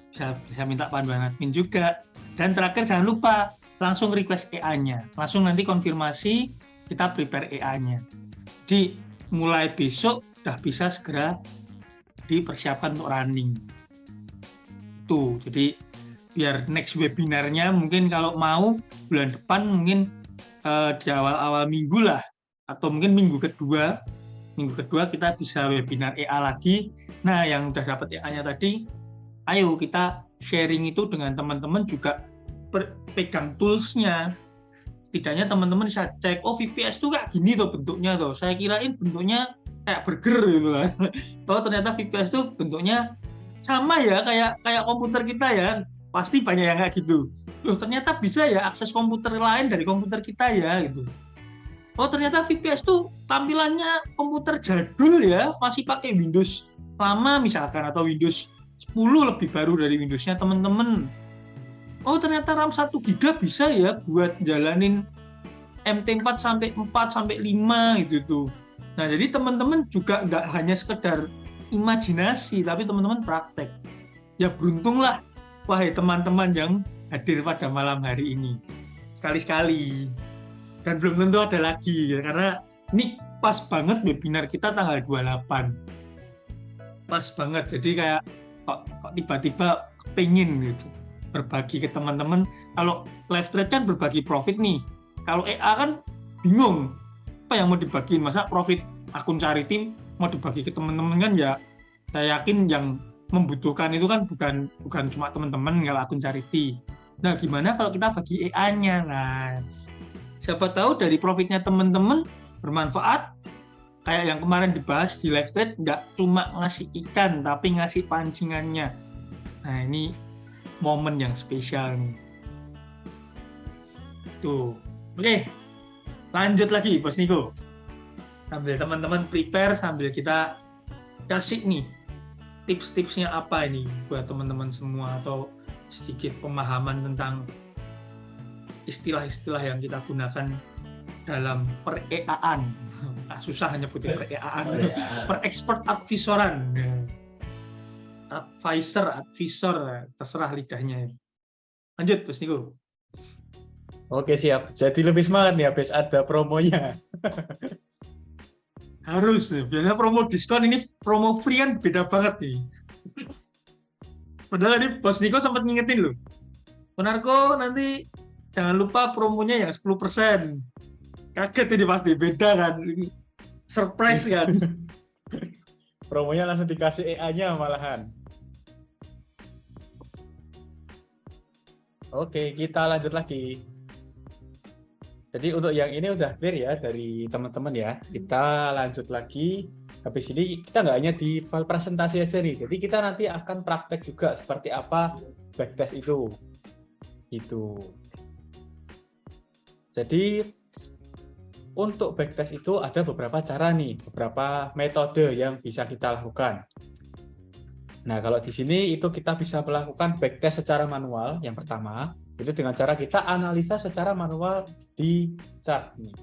Bisa minta panduan admin juga. Dan terakhir jangan lupa langsung request EA-nya. Langsung nanti konfirmasi, kita prepare EA-nya. Jadi mulai besok udah bisa segera dipersiapkan untuk running. Tuh, jadi biar next webinarnya mungkin kalau mau bulan depan mungkin di awal-awal minggu lah, atau mungkin minggu kedua kita bisa webinar EA lagi. Nah, yang udah dapat EA-nya tadi, ayo kita sharing itu dengan teman-teman juga pegang tools-nya. Setidaknya teman-teman bisa cek, oh VPS itu kayak gini tuh bentuknya tuh. Saya kirain bentuknya kayak burger gitu kan. Oh ternyata VPS itu bentuknya sama ya kayak komputer kita ya. Pasti banyak yang kayak gitu. Loh ternyata bisa ya akses komputer lain dari komputer kita ya gitu. Oh ternyata VPS tuh tampilannya komputer jadul ya, masih pakai Windows lama misalkan atau Windows 10 lebih baru dari Windows-nya teman-teman. Oh ternyata RAM 1 GB bisa ya buat jalanin MT4 sampai 4 sampai 5 gitu tuh. Nah jadi teman-teman juga nggak hanya sekedar imajinasi, tapi teman-teman praktek. Ya beruntunglah, wahai teman-teman yang hadir pada malam hari ini. Sekali-sekali. Dan belum tentu ada lagi, ya, karena ini pas banget webinar kita tanggal 28. Pas banget, jadi kayak kok tiba-tiba pengen gitu berbagi ke teman-teman. Kalau live trade kan berbagi profit nih. Kalau EA kan bingung apa yang mau dibagiin, masa profit akun charity mau dibagi ke teman-teman kan ya. Saya yakin yang membutuhkan itu kan bukan cuma teman-teman kalau akun charity. Nah, gimana kalau kita bagi EA-nya? Nah, siapa tahu dari profitnya teman-teman bermanfaat. Kayak yang kemarin dibahas di live trade, nggak cuma ngasih ikan, tapi ngasih pancingannya. Nah, ini momen yang spesial nih. Tuh. Oke, lanjut lagi Bos Niko. Sambil teman-teman prepare, sambil kita kasih nih tips-tipsnya apa ini buat teman-teman semua, atau sedikit pemahaman tentang istilah-istilah yang kita gunakan dalam per-EA-an. Susah nyebutin per-EA-an. Per-expert advisoran. Advisor, terserah lidahnya. Lanjut, Bos Niko. Oke, siap. Jadi lebih semangat nih habis ada promonya. Harus nih, biasanya promo diskon, ini promo free kan beda banget nih. Padahal ini Bos Niko sempat ngingetin loh. Monarko nanti jangan lupa promonya yang 10%. Kaget ini pasti beda kan. Surprise kan. Promonya langsung dikasih EA-nya malahan. Oke, kita lanjut lagi. Jadi untuk yang ini udah clear ya dari teman-teman ya. Kita lanjut lagi. Habis ini kita nggak hanya di file presentasi aja nih. Jadi kita nanti akan praktek juga seperti apa backtest itu. Gitu. Jadi untuk backtest itu ada beberapa cara nih, beberapa metode yang bisa kita lakukan. Nah, kalau di sini itu kita bisa melakukan backtest secara manual. Yang pertama, itu dengan cara kita analisa secara manual di chart nih.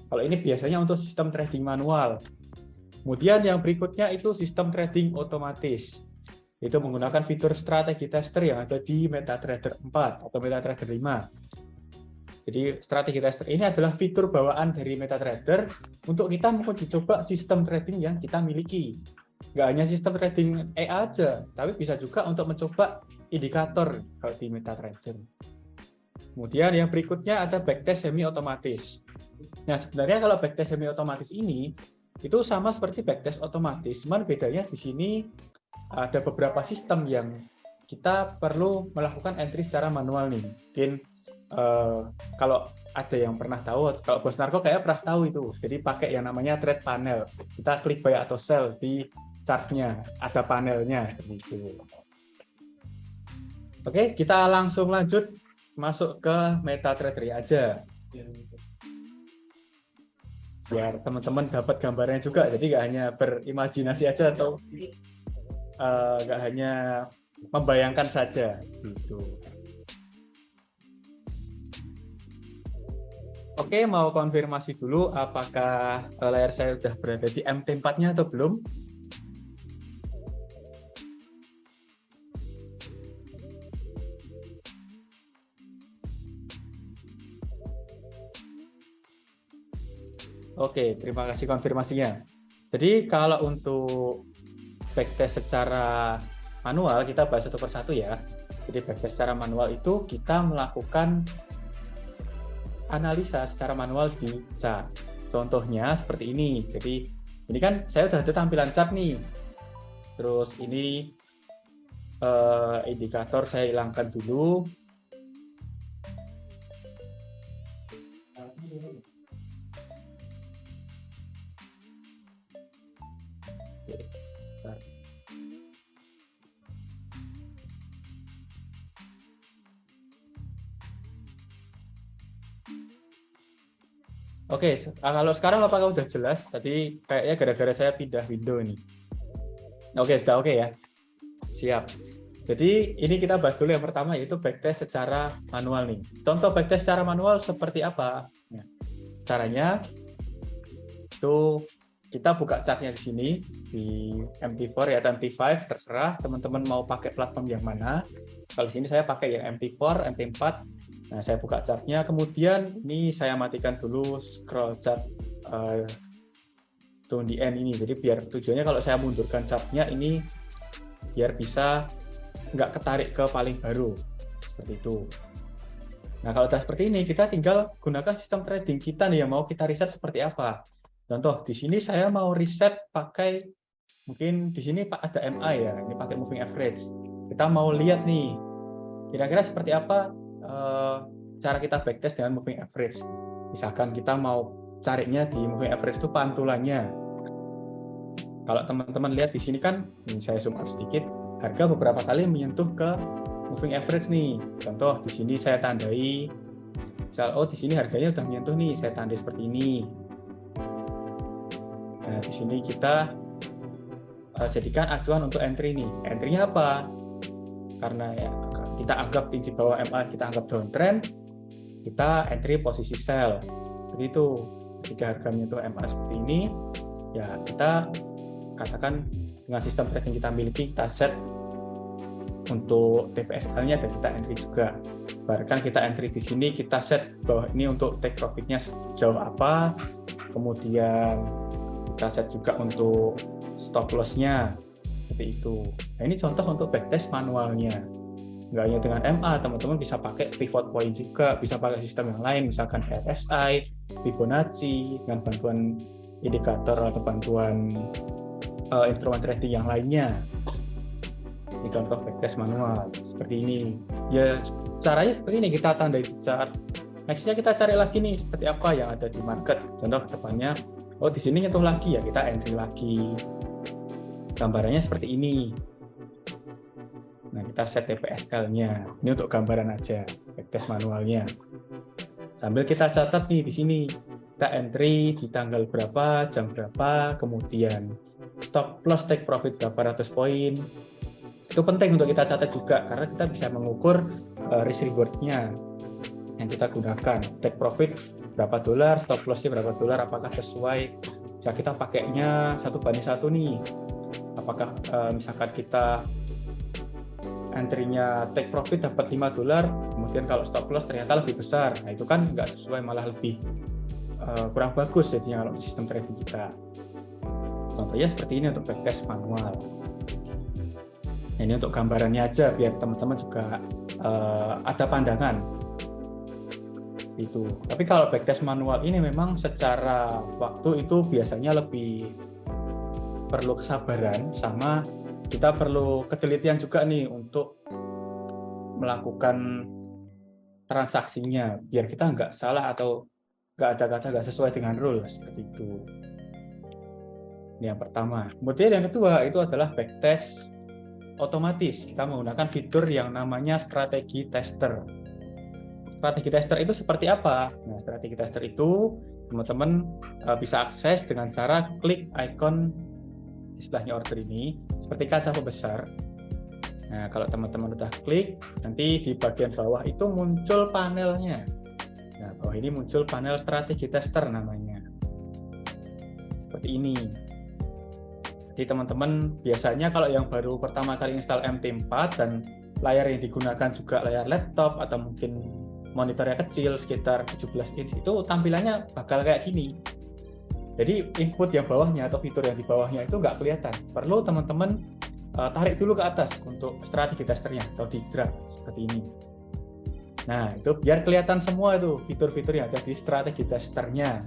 Kalau ini biasanya untuk sistem trading manual. Kemudian yang berikutnya itu sistem trading otomatis. Itu menggunakan fitur strategi tester yang ada di MetaTrader 4 atau MetaTrader 5. Jadi strategi tester ini adalah fitur bawaan dari MetaTrader untuk kita menguji coba sistem trading yang kita miliki. Nggak hanya sistem trading EA aja, tapi bisa juga untuk mencoba indikator kalau di MetaTrader. Kemudian yang berikutnya ada backtest semi otomatis. Nah, sebenarnya kalau backtest semi otomatis ini itu sama seperti backtest otomatis, cuman bedanya di sini ada beberapa sistem yang kita perlu melakukan entry secara manual nih. Mungkin kalau ada yang pernah tahu, kalau Bos Narko kayak pernah tahu itu. Jadi pakai yang namanya trade panel. Kita klik buy atau sell di chartnya, ada panelnya gitu. Oke, kita langsung lanjut masuk ke MetaTrader aja. Biar teman-teman dapat gambarnya juga. Jadi nggak hanya berimajinasi aja atau nggak hanya membayangkan saja gitu. Oke, mau konfirmasi dulu apakah layar saya sudah berada di MT4-nya atau belum? Oke, terima kasih konfirmasinya. Jadi kalau untuk backtest secara manual, kita bahas satu persatu ya. Jadi backtest secara manual itu kita melakukan analisa secara manual di chart. Contohnya seperti ini. Jadi ini kan saya sudah ada tampilan chart nih. Terus ini indikator saya hilangkan dulu. Oke, kalau sekarang apakah udah jelas? Tadi kayaknya gara-gara saya pindah window ini. Oke, sudah oke ya. Siap. Jadi ini kita bahas dulu yang pertama yaitu backtest secara manual nih. Contoh backtest secara manual seperti apa? Ya. Caranya itu kita buka chartnya di sini di MT4 ya atau MT5 terserah teman-teman mau pakai platform yang mana. Kalau di sini saya pakai yang MT4, MT4. Nah, saya buka chartnya, kemudian ini saya matikan dulu scroll chart to the end ini. Jadi biar tujuannya kalau saya mundurkan chartnya ini biar bisa nggak ketarik ke paling baru seperti itu. Nah, kalau udah seperti ini kita tinggal gunakan sistem trading kita nih yang mau kita riset seperti apa. Contoh di sini saya mau riset pakai mungkin di sini ada MA ya, ini pakai moving average. Kita mau lihat nih kira-kira seperti apa cara kita backtest dengan moving average. Misalkan kita mau carinya di moving average itu pantulannya. Kalau teman-teman lihat di sini kan, ini saya zoom out sedikit, harga beberapa kali menyentuh ke moving average nih. Contoh di sini saya tandai, misal oh di sini harganya udah menyentuh nih, saya tandai seperti ini. Nah di sini kita jadikan acuan untuk entry nih. Entry-nya apa? Karena ya kita anggap di bawah MA kita anggap downtrend, kita entry posisi sell. Jadi itu ketika harganya itu MA seperti ini, ya kita katakan dengan sistem trading kita miliki kita set untuk TPSL-nya dan kita entry juga. Bahkan kita entry di sini kita set bahwa ini untuk take profit-nya sejauh apa, kemudian kita set juga untuk stop loss-nya seperti itu. Nah, ini contoh untuk backtest manualnya. nggak hanya dengan MA, teman-teman bisa pakai pivot point juga, bisa pakai sistem yang lain, misalkan RSI, Fibonacci, dengan bantuan indikator atau bantuan instrumen trading yang lainnya. Ini contoh backtest manual seperti ini. Ya caranya seperti ini, kita tandai chart. Nextnya kita cari lagi nih seperti apa yang ada di market. Contoh kedepannya, oh di sini nyentuh lagi ya, kita entry lagi. Gambarannya seperti ini. Nah, kita set TPSL-nya. Ini untuk gambaran aja, backtest manualnya. Sambil kita catat nih di sini. Kita entry di tanggal berapa, jam berapa, kemudian stop loss take profit berapa ratus poin. Itu penting untuk kita catat juga, karena kita bisa mengukur risk reward-nya yang kita gunakan. Take profit berapa dolar, stop loss-nya berapa dolar, apakah sesuai. Ya, kita pakainya 1:1 nih. Apakah misalkan kita entry-nya take profit dapat 5 dolar, kemudian kalau stop loss ternyata lebih besar. Nah, itu kan nggak sesuai, malah lebih kurang bagus jadinya kalau sistem trading kita. Contohnya seperti ini untuk backtest manual. Nah, ini untuk gambarannya aja biar teman-teman juga ada pandangan. Itu. Tapi kalau backtest manual ini memang secara waktu itu biasanya lebih perlu kesabaran, sama kita perlu ketelitian juga nih untuk melakukan transaksinya biar kita nggak salah atau nggak ada kata nggak sesuai dengan rule seperti itu. Ini yang pertama. Kemudian yang kedua itu adalah backtest otomatis. Kita menggunakan fitur yang namanya strategi tester. Strategi tester itu seperti apa? Nah, strategi tester itu teman-teman bisa akses dengan cara klik icon di sebelahnya order ini seperti kaca pembesar. Nah, kalau teman-teman udah klik, nanti di bagian bawah itu muncul panelnya. Nah, bawah ini muncul panel strategi tester namanya. Seperti ini. Jadi teman-teman biasanya kalau yang baru pertama kali install MT4 dan layar yang digunakan juga layar laptop atau mungkin monitornya kecil sekitar 17 inch, itu tampilannya bakal kayak gini. Jadi input yang bawahnya atau fitur yang di bawahnya itu nggak kelihatan. Perlu teman-teman tarik dulu ke atas untuk strategi testernya atau di drag seperti ini. Nah, itu biar kelihatan semua itu fitur-fitur yang ada di strategi testernya.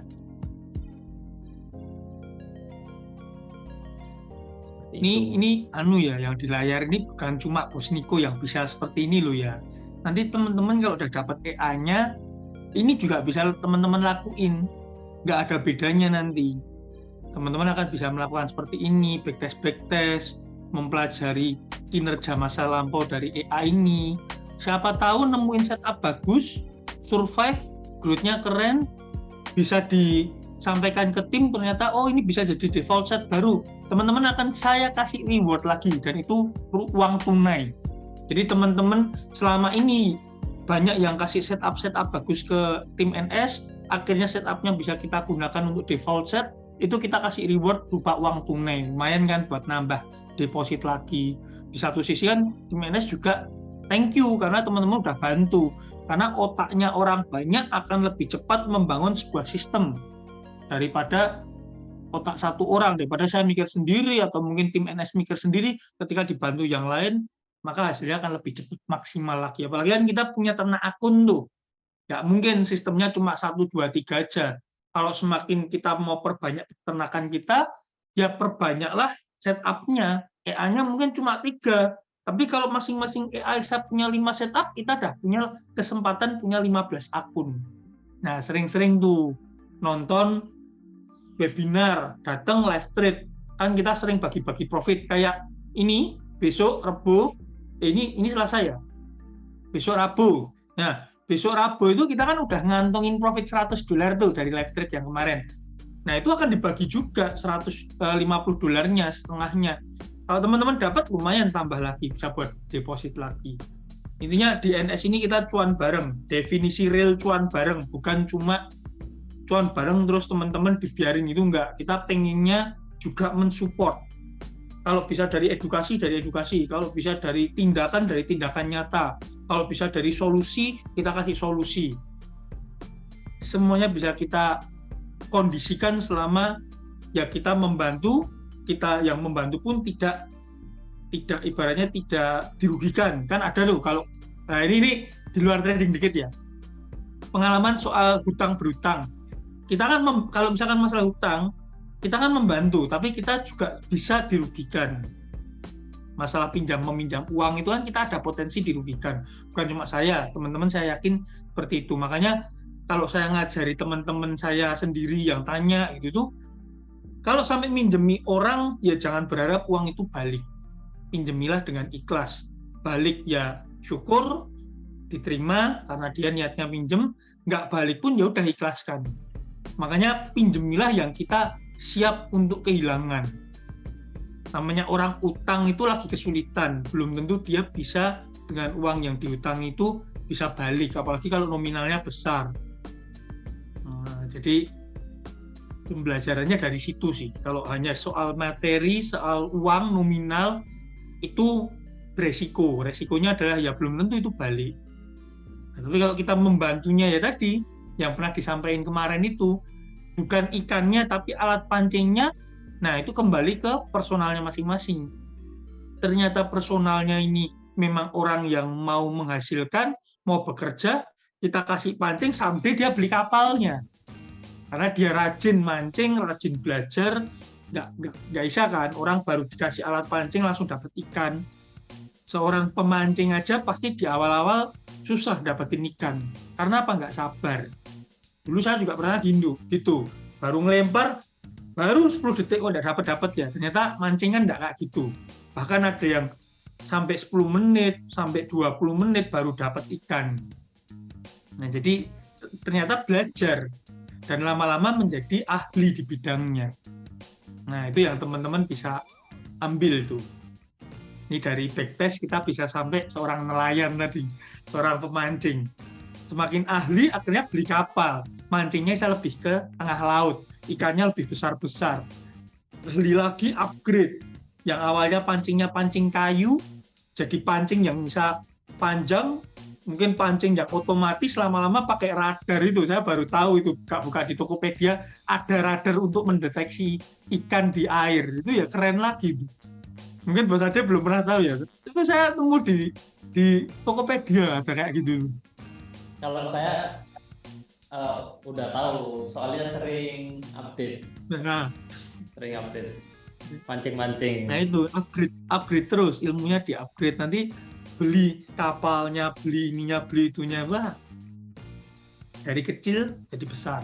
Ini anu ya, yang di layar ini bukan cuma Bos Niko yang bisa seperti ini loh ya. Nanti teman-teman kalau udah dapat EA-nya, ini juga bisa teman-teman lakuin. Nggak ada bedanya nanti. Teman-teman akan bisa melakukan seperti ini, backtest, mempelajari kinerja masa lampau dari EA ini. Siapa tahu nemuin setup bagus, survive, growth-nya keren, bisa disampaikan ke tim, ternyata oh ini bisa jadi default set baru. Teman-teman akan saya kasih reward lagi, dan itu uang tunai. Jadi teman-teman selama ini banyak yang kasih setup bagus ke tim NS, akhirnya setupnya bisa kita gunakan untuk default set, itu kita kasih reward berupa uang tunai. Lumayan kan buat nambah deposit lagi. Di satu sisi kan tim NS juga thank you karena teman-teman udah bantu. Karena otaknya orang banyak akan lebih cepat membangun sebuah sistem daripada otak satu orang, daripada saya mikir sendiri atau mungkin tim NS mikir sendiri. Ketika dibantu yang lain, maka hasilnya akan lebih cepat, maksimal lagi. Apalagi kan kita punya ternak akun tuh, nggak mungkin sistemnya cuma 1, 2, 3 aja. Kalau semakin kita mau perbanyak peternakan kita, ya perbanyaklah setup-nya. EA-nya mungkin cuma 3, tapi kalau masing-masing EA saya punya 5 setup, kita udah punya kesempatan punya 15 akun. Nah, sering-sering tuh nonton webinar, datang live trade, kan kita sering bagi-bagi profit kayak ini besok Rabu, ini Selasa ya, besok Rabu. Nah, besok Rabu itu kita kan udah ngantongin profit $100 tuh dari live trade yang kemarin. Nah, itu akan dibagi juga $150 setengahnya. Kalau teman-teman dapat lumayan, tambah lagi, bisa buat deposit lagi. Intinya di NS ini kita cuan bareng, definisi real cuan bareng, bukan cuma cuan bareng terus teman-teman dibiarin, itu enggak. Kita pengennya juga mensupport. Kalau bisa dari edukasi, kalau bisa dari tindakan nyata, kalau bisa dari solusi, kita kasih solusi. Semuanya bisa kita kondisikan selama ya kita membantu, kita yang membantu pun tidak tidak ibaratnya tidak dirugikan. Kan ada loh kalau ini di luar trading dikit ya. Pengalaman soal hutang berhutang. Kita kan kalau misalkan masalah hutang, kita kan membantu, tapi kita juga bisa dirugikan. Masalah pinjam meminjam uang itu kan kita ada potensi dirugikan. Bukan cuma saya, teman-teman saya yakin seperti itu. Makanya kalau saya ngajari teman-teman saya sendiri yang tanya gitu tuh, kalau sampai minjemi orang ya jangan berharap uang itu balik. Pinjemilah dengan ikhlas. Balik ya syukur, diterima karena dia niatnya pinjem, nggak balik pun ya udah ikhlaskan. Makanya pinjemilah yang kita siap untuk kehilangan. Namanya orang utang itu lagi kesulitan, belum tentu dia bisa dengan uang yang diutang itu bisa balik, apalagi kalau nominalnya besar. Nah, jadi pembelajarannya dari situ sih. Kalau hanya soal materi, soal uang nominal itu beresiko. Resikonya adalah ya belum tentu itu balik. Nah, tapi kalau kita membantunya ya tadi yang pernah disampaikan kemarin itu bukan ikannya tapi alat pancingnya. Nah, itu kembali ke personalnya masing-masing. Ternyata personalnya ini memang orang yang mau menghasilkan, mau bekerja, kita kasih pancing sampai dia beli kapalnya. Karena dia rajin mancing, rajin belajar, nggak bisa kan, orang baru dikasih alat pancing langsung dapat ikan. Seorang pemancing aja pasti di awal-awal susah dapetin ikan. Karena apa? Nggak sabar. Dulu saya juga pernah gitu. Baru ngelempar, baru 10 detik kok nggak dapat ya. Ternyata mancing kan nggak kayak gitu. Bahkan ada yang sampai 10 menit, sampai 20 menit baru dapat ikan. Nah, jadi ternyata belajar dan lama-lama menjadi ahli di bidangnya. Nah, itu yang teman-teman bisa ambil tuh. Ini dari backtest kita bisa sampai seorang nelayan tadi, seorang pemancing. Semakin ahli akhirnya beli kapal, mancingnya bisa lebih ke tengah laut, ikannya lebih besar-besar. Beli lagi upgrade, yang awalnya pancingnya pancing kayu, jadi pancing yang bisa panjang, mungkin pancing yang otomatis, lama-lama pakai radar itu. Saya baru tahu itu, buka di Tokopedia, ada radar untuk mendeteksi ikan di air. Itu ya keren lagi. Mungkin buat saya belum pernah tahu ya. Itu saya nemu di Tokopedia, ada kayak gitu. Kalau saya udah tahu, soalnya sering update. Nah, Sering update. Mancing-mancing. Nah itu upgrade terus, ilmunya di-upgrade. Nanti beli kapalnya, beli ininya, beli itunya, wah. Dari kecil jadi besar.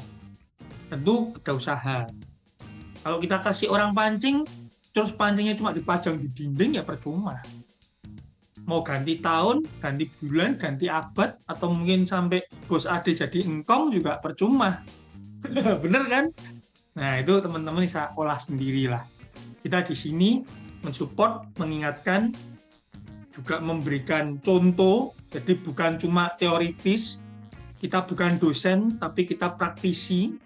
Tentu ada usaha. Kalau kita kasih orang pancing, terus pancingnya cuma dipajang di dinding, ya percuma. Mau ganti tahun, ganti bulan, ganti abad, atau mungkin sampai bos ade jadi engkong juga percuma. Bener kan? Nah itu teman-teman bisa olah sendirilah. Kita di sini mensupport, mengingatkan, juga memberikan contoh, jadi bukan cuma teoritis, kita bukan dosen, tapi kita praktisi.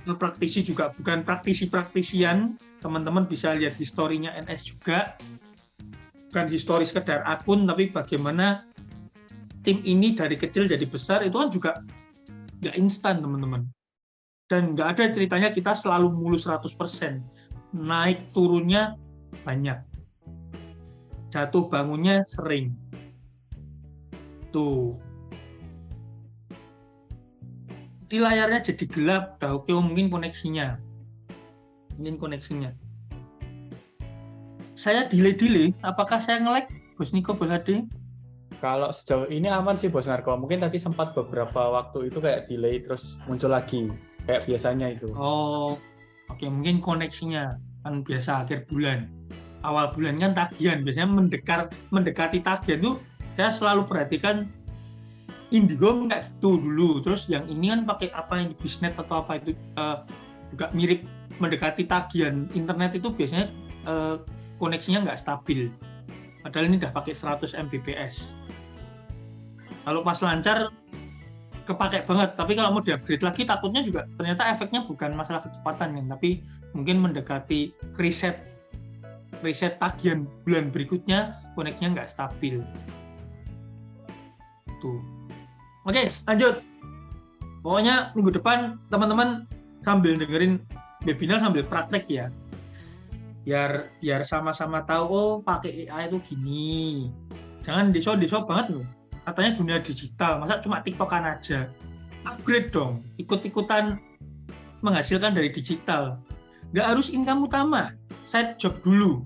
Praktisi juga bukan praktisi-praktisian, teman-teman bisa lihat historinya NS juga, bukan histori sekedar akun, tapi bagaimana tim ini dari kecil jadi besar, itu kan juga nggak instan teman-teman. Dan nggak ada ceritanya kita selalu mulus 100%. Naik turunnya banyak. Jatuh bangunnya sering. Tuh. Di layarnya jadi gelap, udah oke, mungkin koneksinya. Saya delay, apakah saya nge-lag, Bos Niko, Bos Ade? Kalau sejauh ini aman sih Bos Narko. Mungkin tadi sempat beberapa waktu itu kayak delay terus muncul lagi kayak biasanya itu. Oh, oke, mungkin koneksinya kan biasa akhir bulan. Awal bulan kan tagihan, biasanya mendekati tagihan tuh saya selalu perhatikan Indigo nggak gitu dulu. Terus yang ini kan pakai apa yang Bisnet atau apa itu juga mirip mendekati tagihan internet itu biasanya koneksinya nggak stabil. Padahal ini udah pakai 100 Mbps. Kalau pas lancar kepake banget, tapi kalau mau di-upgrade lagi takutnya juga ternyata efeknya bukan masalah kecepatan kan, tapi mungkin mendekati reset tagihan bulan berikutnya koneksinya nggak stabil. Tuh. Oke, lanjut. Pokoknya minggu depan teman-teman sambil dengerin webinar sambil praktek ya. biar sama-sama tahu oh pakai AI itu gini. Jangan deso-deso banget loh. Katanya dunia digital, masa cuma TikTokan aja. Upgrade dong, ikut-ikutan menghasilkan dari digital. Nggak harus income utama, side job dulu.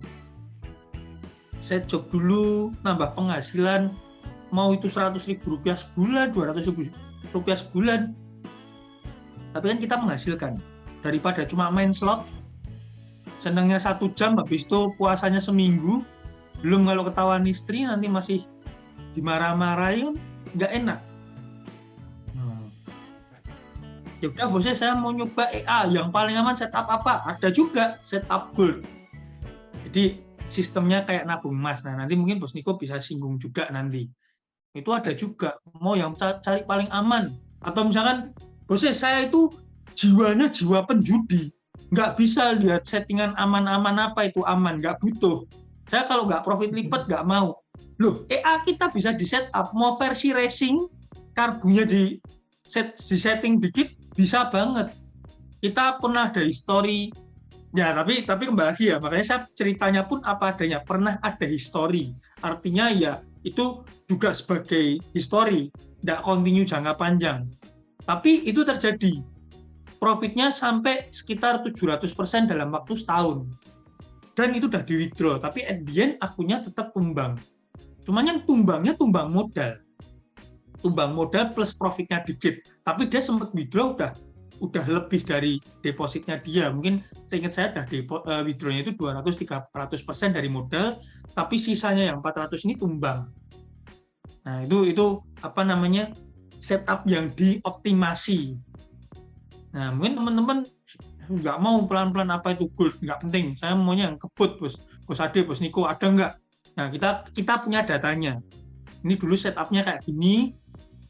Side job dulu, nambah penghasilan, mau itu Rp100.000 sebulan, Rp200.000 sebulan. Tapi kan kita menghasilkan, daripada cuma main slot, senangnya 1 jam, habis itu puasanya seminggu, belum kalau ketahuan istri nanti masih dimarah-marahin, nggak enak. Ya udah bosnya saya mau nyoba EA, yang paling aman setup apa? Ada juga setup gold. Jadi sistemnya kayak nabung emas. Nah nanti mungkin Bos Niko bisa singgung juga nanti. Itu ada juga, mau yang cari paling aman. Atau misalkan bosnya saya itu jiwanya jiwa penjudi, nggak bisa lihat settingan aman-aman apa itu aman, nggak butuh. Saya kalau nggak profit lipat nggak mau. Loh, EA kita bisa di setup, mau versi racing, karbunya di setting dikit, bisa banget. Kita pernah ada history, ya tapi kembali lagi ya, makanya saya ceritanya pun apa adanya, pernah ada history. Artinya ya itu juga sebagai history, tidak continue jangka panjang. Tapi itu terjadi. Profitnya sampai sekitar 700% dalam waktu setahun. Dan itu udah di withdraw, tapi at the end akunnya tetap tumbang. Cuman yang tumbangnya tumbang modal. Tumbang modal plus profitnya dikit. Tapi dia sempat withdraw udah lebih dari depositnya dia. Mungkin seingat saya udah withdrawnya itu 200-300% dari modal, tapi sisanya yang 400 ini tumbang. Nah, itu apa namanya? Setup yang dioptimasi. Nah, mungkin teman-teman nggak mau pelan-pelan apa itu gold, nggak penting. Saya maunya yang kebut, Bos Ade, Bos Niko, ada nggak? Nah, kita punya datanya. Ini dulu setupnya kayak gini,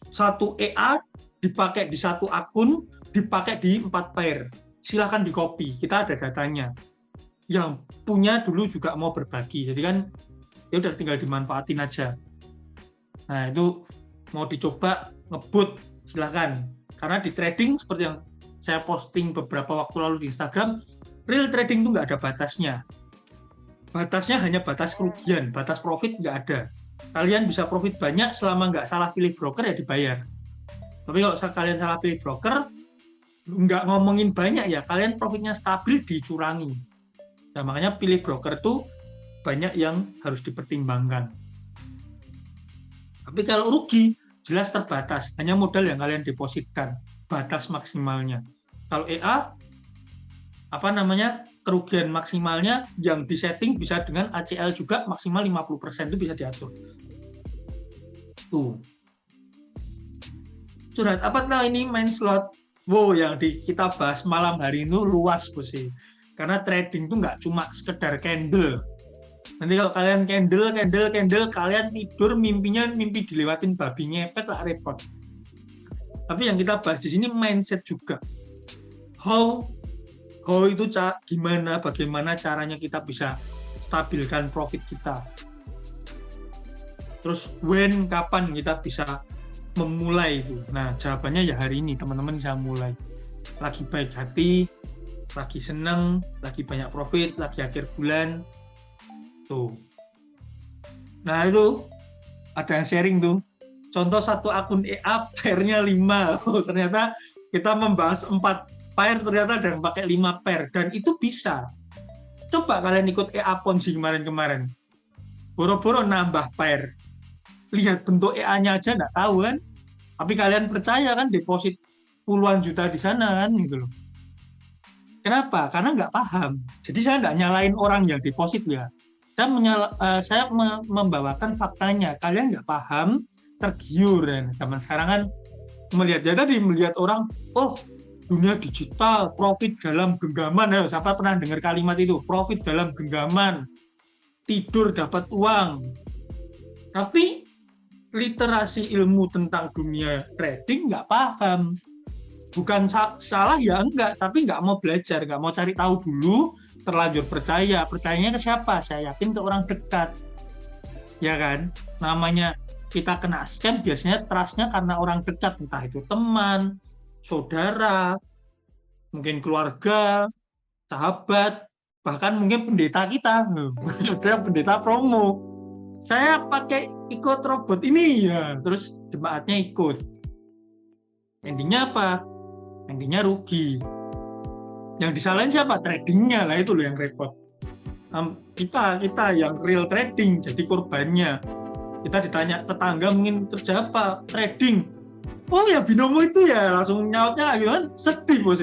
1 EA dipakai di 1 akun, dipakai di 4 pair. Silahkan di copy, kita ada datanya. Yang punya dulu juga mau berbagi, jadi kan ya udah tinggal dimanfaatin aja. Nah, itu mau dicoba ngebut, silahkan. Karena di trading seperti yang saya posting beberapa waktu lalu di Instagram, real trading itu nggak ada batasnya. Batasnya hanya batas kerugian, batas profit nggak ada. Kalian bisa profit banyak selama nggak salah pilih broker ya dibayar. Tapi kalau kalian salah pilih broker, nggak ngomongin banyak ya, kalian profitnya stabil dicurangi. Nah, makanya pilih broker tuh banyak yang harus dipertimbangkan. Tapi kalau rugi, jelas terbatas, hanya modal yang kalian depositkan, batas maksimalnya. Kalau EA, kerugian maksimalnya yang disetting bisa dengan ACL juga, maksimal 50% itu bisa diatur. Tuh. Curhat apa nah ini main slot? Wow, yang kita bahas malam hari itu luas sih. Karena trading itu nggak cuma sekedar candle. Nanti kalau kalian candle, kalian tidur mimpi dilewatin babi ngepet lah repot. Tapi yang kita bahas di sini mindset juga. How itu bagaimana caranya kita bisa stabilkan profit kita. Terus kapan kita bisa memulai itu. Nah, jawabannya ya hari ini teman-teman bisa mulai. Lagi baik hati, lagi seneng, lagi banyak profit, lagi akhir bulan. Tuh. Nah, itu ada yang sharing tuh. Contoh 1 akun EA pairnya 5. Oh, ternyata kita membahas 4 pair, ternyata ada yang pakai 5 pair. Dan itu bisa. Coba kalian ikut EA Ponzi kemarin-kemarin. Boro-boro nambah pair. Lihat bentuk EA-nya aja nggak tahu kan. Tapi kalian percaya kan deposit puluhan juta di sana kan gitu loh. Kenapa? Karena nggak paham. Jadi saya nggak nyalain orang yang deposit ya. Saya membawakan faktanya. Kalian nggak paham, tergiur. Dan zaman sekarang kan melihat orang, oh dunia digital, profit dalam genggaman. Siapa pernah dengar kalimat itu? Profit dalam genggaman, tidur dapat uang. Tapi literasi ilmu tentang dunia trading nggak paham. Bukan salah ya enggak, tapi nggak mau belajar, nggak mau cari tahu dulu, terlanjur percaya. Percayanya ke siapa? Saya yakin ke orang dekat. Ya kan? Namanya kita kena scam biasanya trust-nya karena orang dekat, entah itu teman, saudara, mungkin keluarga, sahabat. bahkan mungkin pendeta kita, ada yang pendeta promo, saya pakai ikut robot ini ya, terus jemaatnya ikut. Endingnya apa? Endingnya rugi. Yang disalahin siapa? Tradingnya lah, itu loh yang repot. Kita yang real trading jadi korbannya. Kita ditanya tetangga mungkin kerja apa? Trading. Oh ya binomo itu ya, langsung nyautnya lagi kan, sedih bos.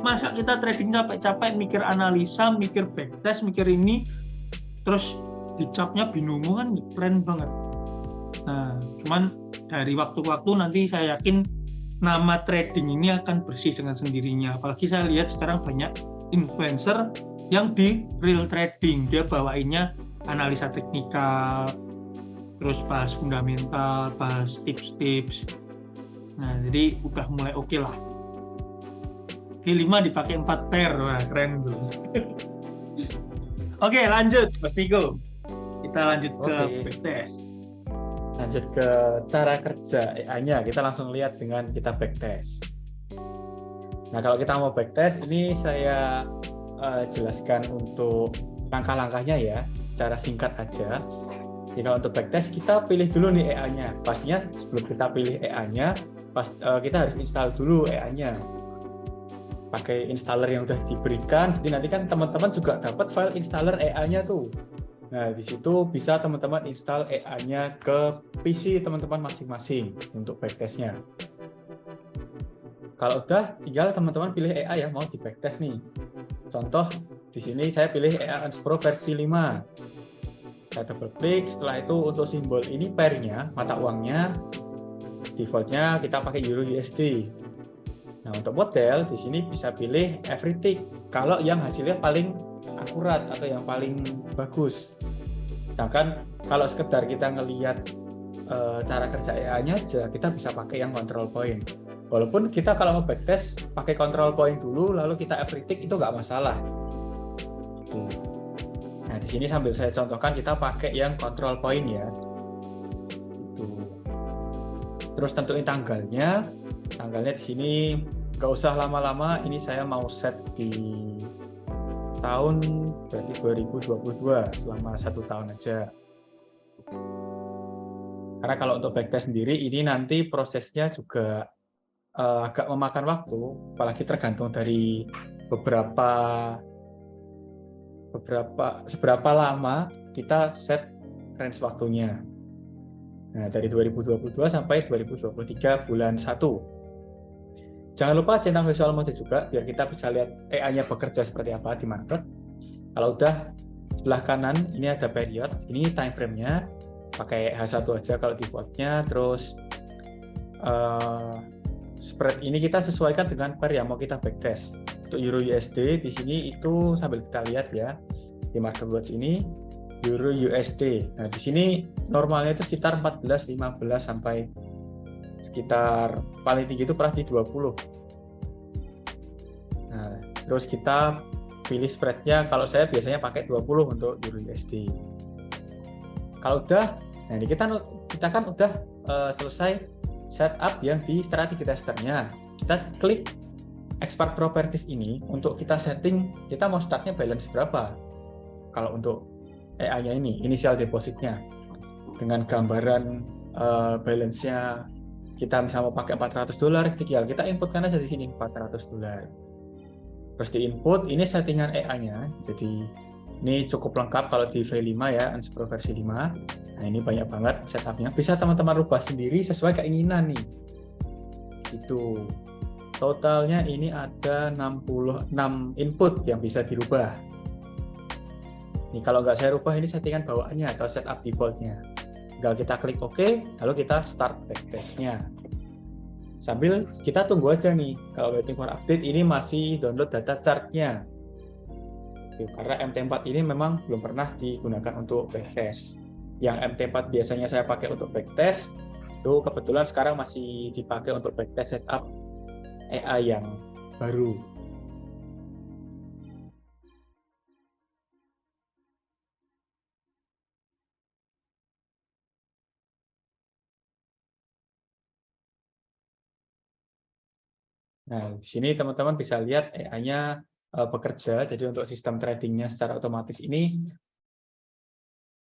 Masa kita trading capek-capek mikir analisa, mikir backtest, mikir ini, terus dicapnya binomo kan keren banget. Nah, cuman dari waktu ke waktu nanti saya yakin nama trading ini akan bersih dengan sendirinya. Apalagi saya lihat sekarang banyak influencer yang di real trading, dia bawainnya analisa teknikal, terus bahas fundamental, bahas tips-tips. Nah, jadi udah mulai oke lah. G5 dipakai 4 pair, wah keren tuh. Oke, lanjut Mas Niko. Kita lanjut ke backtest. Lanjut ke cara kerja AI-nya, kita langsung lihat dengan kita backtest. Nah, kalau kita mau backtest, ini saya jelaskan untuk langkah-langkahnya ya, secara singkat aja. Jadi kalau untuk backtest, kita pilih dulu nih AI-nya. Pastinya sebelum kita pilih AI-nya, kita harus install dulu AI-nya. Pakai installer yang udah diberikan, jadi nanti kan teman-teman juga dapat file installer AI-nya tuh. Nah, di situ bisa teman-teman install AI-nya ke PC teman-teman masing-masing untuk backtest-nya. Kalau udah, tinggal teman-teman pilih AI yang mau di backtest nih. Contoh, di sini saya pilih AI Pro versi 5. Saya double klik, setelah itu untuk simbol ini pair-nya, mata uangnya, default-nya kita pakai Euro USD. Nah, untuk model di sini bisa pilih everything kalau yang hasilnya paling akurat atau yang paling bagus. Sedangkan kalau sekedar kita ngelihat cara kerja AI-nya aja, kita bisa pakai yang control point. Walaupun kita kalau mau backtest pakai control point dulu, lalu kita everything itu nggak masalah. Nah, di sini sambil saya contohkan kita pakai yang control point ya. Terus tentuin tanggalnya. Tanggalnya di sini nggak usah lama-lama, ini saya mau set di tahun berarti 2022 selama 1 tahun aja. Karena kalau untuk backtest sendiri ini nanti prosesnya juga agak memakan waktu, apalagi tergantung dari seberapa lama kita set range waktunya. Nah, dari 2022 sampai 2023 bulan 1. Jangan lupa centang visual mode juga, biar kita bisa lihat AI-nya bekerja seperti apa di market. Kalau udah, sebelah kanan ini ada period, ini time frame-nya, pakai H1 aja kalau default-nya, terus spread ini kita sesuaikan dengan pair yang mau kita backtest. Untuk Euro USD, di sini itu sambil kita lihat ya, di market watch ini, Euro USD. Nah, di sini normalnya itu sekitar 14, 15 sampai sekitar paling tinggi itu pernah di 20. Nah, terus kita pilih spreadnya, kalau saya biasanya pakai 20 untuk Euro USD. Kalau udah, nah ini kita kan udah selesai setup yang di strategi testernya. Kita klik export properties ini untuk kita setting, kita mau startnya balance berapa. Kalau untuk AI-nya ini, initial depositnya dengan gambaran balance-nya, kita misalnya mau pakai $400, tinggal kita inputkan aja di sini $400. Terus di input, ini settingan AI-nya, jadi ini cukup lengkap kalau di V5 ya, Pro versi 5. Nah, ini banyak banget setupnya, bisa teman-teman rubah sendiri sesuai keinginan nih. Itu totalnya ini ada 66 input yang bisa dirubah. Ini kalau nggak saya rubah, ini settingan bawaannya atau setup default-nya. Tinggal kita klik OK, lalu kita start backtest-nya. Sambil kita tunggu aja nih, kalau waiting for update ini masih download data chart-nya. Karena MT4 ini memang belum pernah digunakan untuk backtest. Yang MT4 biasanya saya pakai untuk backtest, itu kebetulan sekarang masih dipakai untuk backtest setup AI yang baru. Nah, di sini teman-teman bisa lihat AI-nya bekerja. Jadi untuk sistem tradingnya secara otomatis ini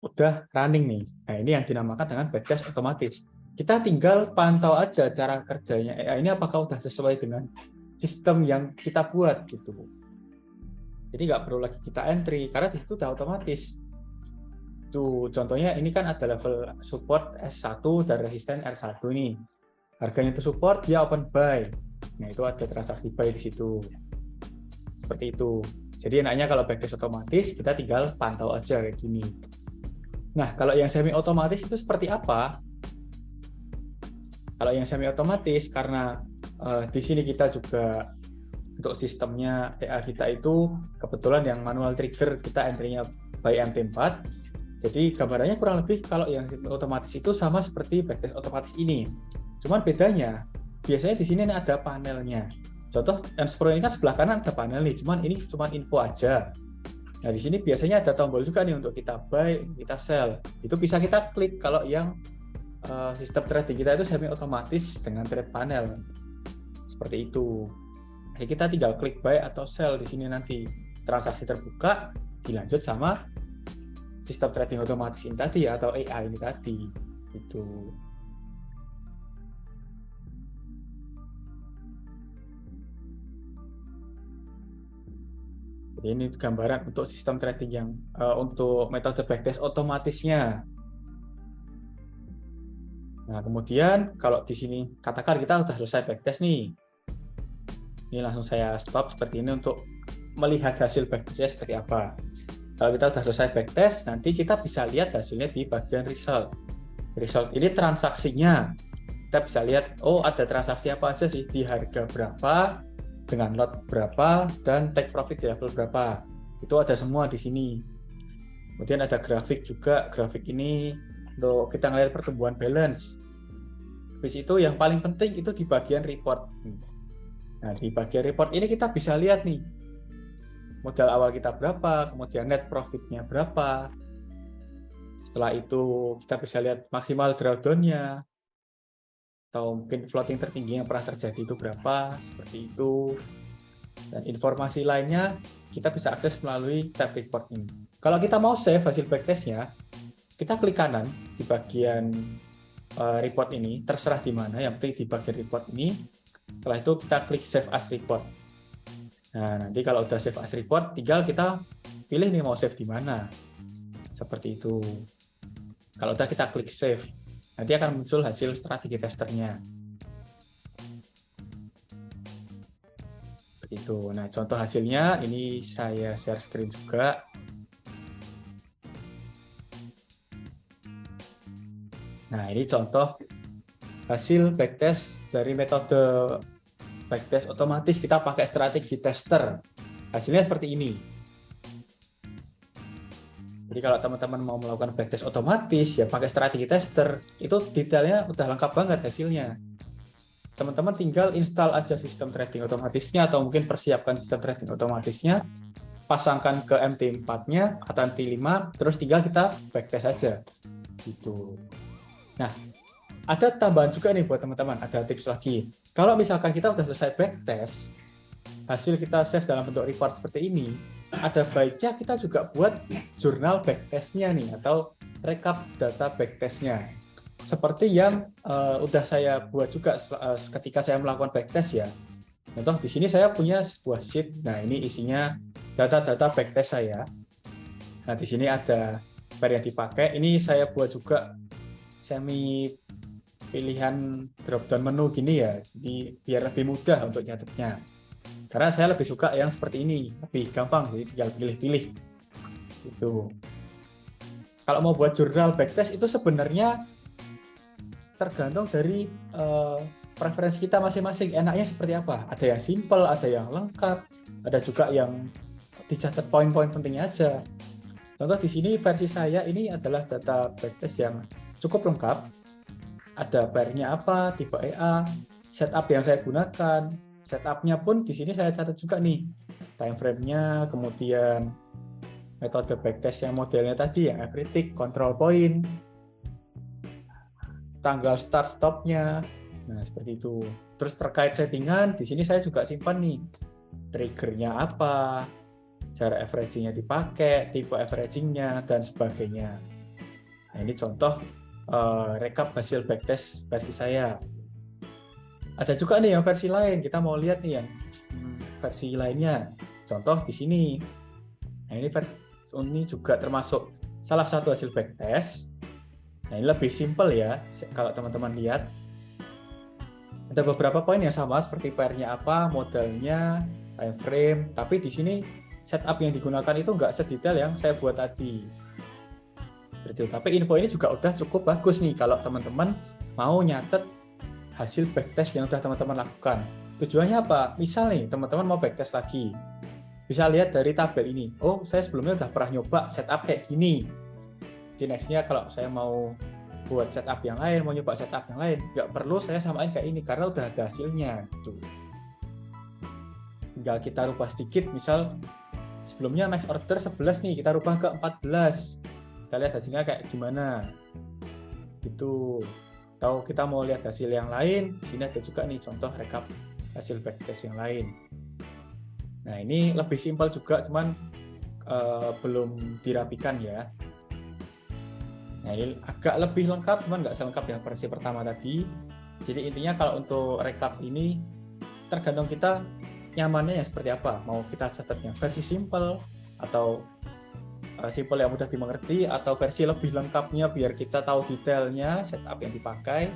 udah running nih. Nah, ini yang dinamakan dengan backtest otomatis. Kita tinggal pantau aja cara kerjanya AI ini apakah udah sesuai dengan sistem yang kita buat gitu. Jadi nggak perlu lagi kita entry karena di situ udah otomatis. Tuh, contohnya ini kan ada level support S1 dan resisten R1 nih. Harganya itu support, dia open buy. Nah, itu ada transaksi buy di situ. Seperti itu. Jadi enaknya kalau backtest otomatis, kita tinggal pantau aja kayak gini. Nah, kalau yang semi otomatis itu seperti apa? Kalau yang semi otomatis, karena di sini kita juga untuk sistemnya AI kita itu kebetulan yang manual trigger kita entry-nya by MT4. Jadi gambarannya kurang lebih kalau yang semi otomatis itu sama seperti backtest otomatis ini. Cuman bedanya, biasanya di sini ada panelnya. Contoh, N10 ini kan sebelah kanan ada panel nih, cuman ini cuma info aja. Nah, di sini biasanya ada tombol juga nih untuk kita buy, kita sell. Itu bisa kita klik kalau yang sistem trading kita itu semi otomatis dengan trade panel. Seperti itu. Jadi kita tinggal klik buy atau sell di sini nanti. Transaksi terbuka, dilanjut sama sistem trading otomatis ini tadi atau AI ini tadi. Itu. Ini gambaran untuk sistem trading yang untuk metode backtest otomatisnya. Nah, kemudian kalau di sini katakan kita sudah selesai backtest nih. Ini langsung saya stop seperti ini untuk melihat hasil backtestnya seperti apa. Kalau kita sudah selesai backtest, nanti kita bisa lihat hasilnya di bagian result. Result ini transaksinya. Kita bisa lihat, oh ada transaksi apa aja sih di harga berapa, dengan lot berapa, dan take profit di level berapa. Itu ada semua di sini. Kemudian ada grafik juga. Grafik ini untuk kita ngelihat pertumbuhan balance. Habis itu yang paling penting itu di bagian report. Nah, di bagian report ini kita bisa lihat nih, modal awal kita berapa, kemudian net profitnya berapa. Setelah itu kita bisa lihat maksimal drawdown-nya, atau mungkin floating tertinggi yang pernah terjadi itu berapa, seperti itu. Dan informasi lainnya kita bisa akses melalui tab report ini. Kalau kita mau save hasil backtestnya, kita klik kanan di bagian report ini, terserah di mana, yang penting di bagian report ini. Setelah itu kita klik save as report. Nah, nanti kalau udah save as report, tinggal kita pilih nih mau save di mana. Seperti itu. Kalau udah kita klik save, nanti akan muncul hasil strategi testernya. Seperti itu. Nah, contoh hasilnya ini saya share screen juga. Nah, ini contoh hasil backtest dari metode backtest otomatis kita pakai strategi tester. Hasilnya seperti ini. Jadi kalau teman-teman mau melakukan backtest otomatis ya pakai strategi tester, itu detailnya udah lengkap banget hasilnya. Teman-teman tinggal install aja sistem trading otomatisnya atau mungkin persiapkan sistem trading otomatisnya, pasangkan ke MT4-nya atau MT5, terus tinggal kita backtest aja. Gitu. Nah, ada tambahan juga nih buat teman-teman, ada tips lagi. Kalau misalkan kita udah selesai backtest, hasil kita save dalam bentuk report seperti ini, ada baiknya kita juga buat jurnal backtestnya nih, atau rekap data backtestnya. Seperti yang udah saya buat juga ketika saya melakukan backtest ya. Contoh di sini saya punya sebuah sheet, nah ini isinya data-data backtest saya. Nah di sini ada pair yang dipakai, ini saya buat juga semi pilihan drop down menu gini ya, biar lebih mudah untuk nyatetnya. Karena saya lebih suka yang seperti ini, lebih gampang, jadi tinggal pilih-pilih. Gitu. Kalau mau buat jurnal backtest itu sebenarnya tergantung dari preferensi kita masing-masing. Enaknya seperti apa? Ada yang simple, ada yang lengkap, ada juga yang dicatat poin-poin pentingnya aja. Contoh di sini versi saya ini adalah data backtest yang cukup lengkap. Ada pairnya apa, tipe EA, setup yang saya gunakan, setupnya pun di sini saya catat juga nih, time frame-nya, kemudian metode backtest yang modelnya tadi yang every tick, control point, tanggal start stop-nya, nah seperti itu. Terus terkait settingan, di sini saya juga simpan nih triggernya apa, cara averaging-nya dipakai, tipe averaging-nya, dan sebagainya. Nah, ini contoh rekap hasil backtest versi saya. Ada juga nih yang versi lain, kita mau lihat nih yang versi lainnya. Contoh di sini. Nah, ini juga termasuk salah satu hasil backtest. Nah, ini lebih simpel ya, kalau teman-teman lihat. Ada beberapa poin yang sama seperti pair-nya apa, modalnya, time frame, tapi di sini setup yang digunakan itu nggak sedetail yang saya buat tadi. Seperti itu. Tapi info ini juga udah cukup bagus nih kalau teman-teman mau nyatet hasil backtest yang udah teman-teman lakukan. Tujuannya apa? Misal nih teman-teman mau backtest lagi, bisa lihat dari tabel ini. Oh, saya sebelumnya udah pernah nyoba setup kayak gini. Di next-nya kalau saya mau buat setup yang lain, mau nyoba setup yang lain, nggak perlu saya samain kayak ini karena udah ada hasilnya. Gitu. Tinggal kita rubah sedikit, misal sebelumnya max order 11 nih, kita rubah ke 14. Kita lihat hasilnya kayak gimana. Gitu. Atau kita mau lihat hasil yang lain, di sini ada juga nih contoh rekap hasil backtest yang lain. Nah, ini lebih simpel juga, cuman belum dirapikan ya. Nah, ini agak lebih lengkap, cuman nggak selengkap yang versi pertama tadi. Jadi intinya kalau untuk rekap ini tergantung kita nyamannya yang seperti apa. Mau kita catat yang versi simple atau simple yang mudah dimengerti, atau versi lebih lengkapnya biar kita tahu detailnya setup yang dipakai,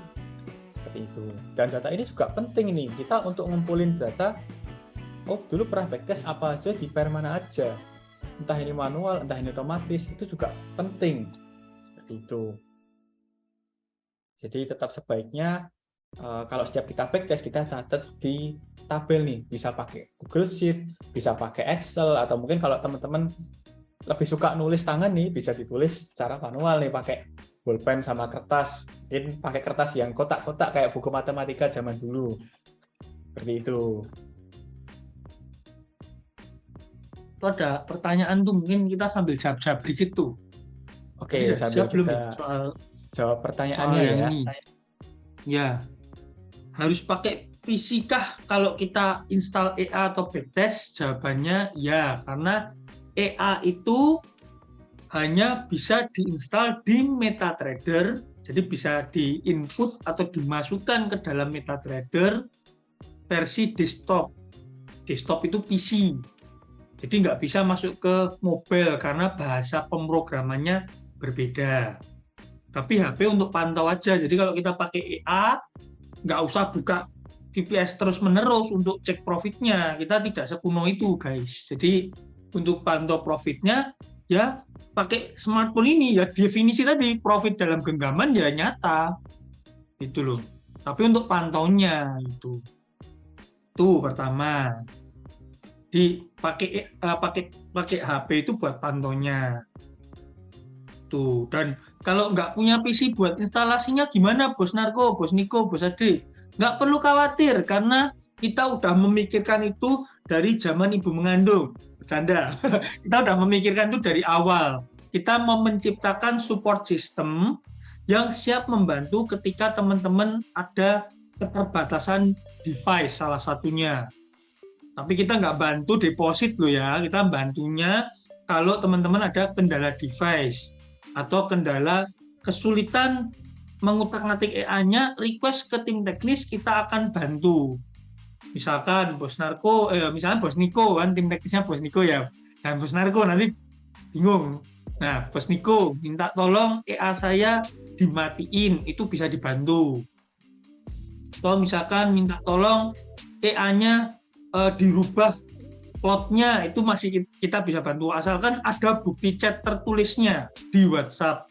seperti itu. Dan data ini juga penting nih, kita untuk ngumpulin data. Oh, dulu pernah backtest apa aja di pair mana aja, entah ini manual, entah ini otomatis, itu juga penting. Itu. Jadi tetap sebaiknya kalau setiap kita backtest kita catat di tabel nih, bisa pakai Google Sheet, bisa pakai Excel, atau mungkin kalau teman-teman lebih suka nulis tangan nih, bisa ditulis secara manual nih pakai bolpen sama kertas. Mungkin pakai kertas yang kotak-kotak kayak buku matematika zaman dulu. Seperti itu. Itu ada pertanyaan tuh, mungkin kita sambil jawab-jawab dikit tuh. Oke, Iya, sambil belum kita soal jawab pertanyaannya ya. ini. Ya, harus pakai PC kah kalau kita install EA atau backtest? Jawabannya ya, karena EA itu hanya bisa diinstal di MetaTrader, jadi bisa di-input atau dimasukkan ke dalam MetaTrader versi desktop. Desktop itu PC, jadi nggak bisa masuk ke mobile karena bahasa pemrogramannya berbeda. Tapi HP untuk pantau aja. Jadi kalau kita pakai EA, nggak usah buka VPS terus-menerus untuk cek profitnya. Kita tidak sekuno itu, guys. Jadi untuk pantau profitnya, ya pakai smartphone ini. Ya definisi tadi, profit dalam genggaman ya nyata. Itu loh. Tapi untuk pantaunya, itu pertama. Pakai HP itu buat pantaunya. Tuh, dan kalau nggak punya PC buat instalasinya gimana, Bos Narko, Bos Niko, Bos Ade? Nggak perlu khawatir, karena kita udah memikirkan itu dari zaman ibu mengandung. Bercanda. Kita udah memikirkan itu dari awal. Kita mau menciptakan support system yang siap membantu ketika teman-teman ada keterbatasan device salah satunya. Tapi kita nggak bantu deposit loh ya, kita bantunya kalau teman-teman ada kendala device atau kendala kesulitan mengutak-ngatik EA-nya, request ke tim teknis, kita akan bantu. Misalkan Bos Narko, misalkan Bos Niko kan, tim teknisnya Bos Niko ya, jangan Bos Narko nanti bingung. Nah, Bos Niko minta tolong EA saya dimatiin, itu bisa dibantu. Atau misalkan minta tolong EA-nya dirubah plotnya, itu masih kita bisa bantu, asalkan ada bukti chat tertulisnya di WhatsApp.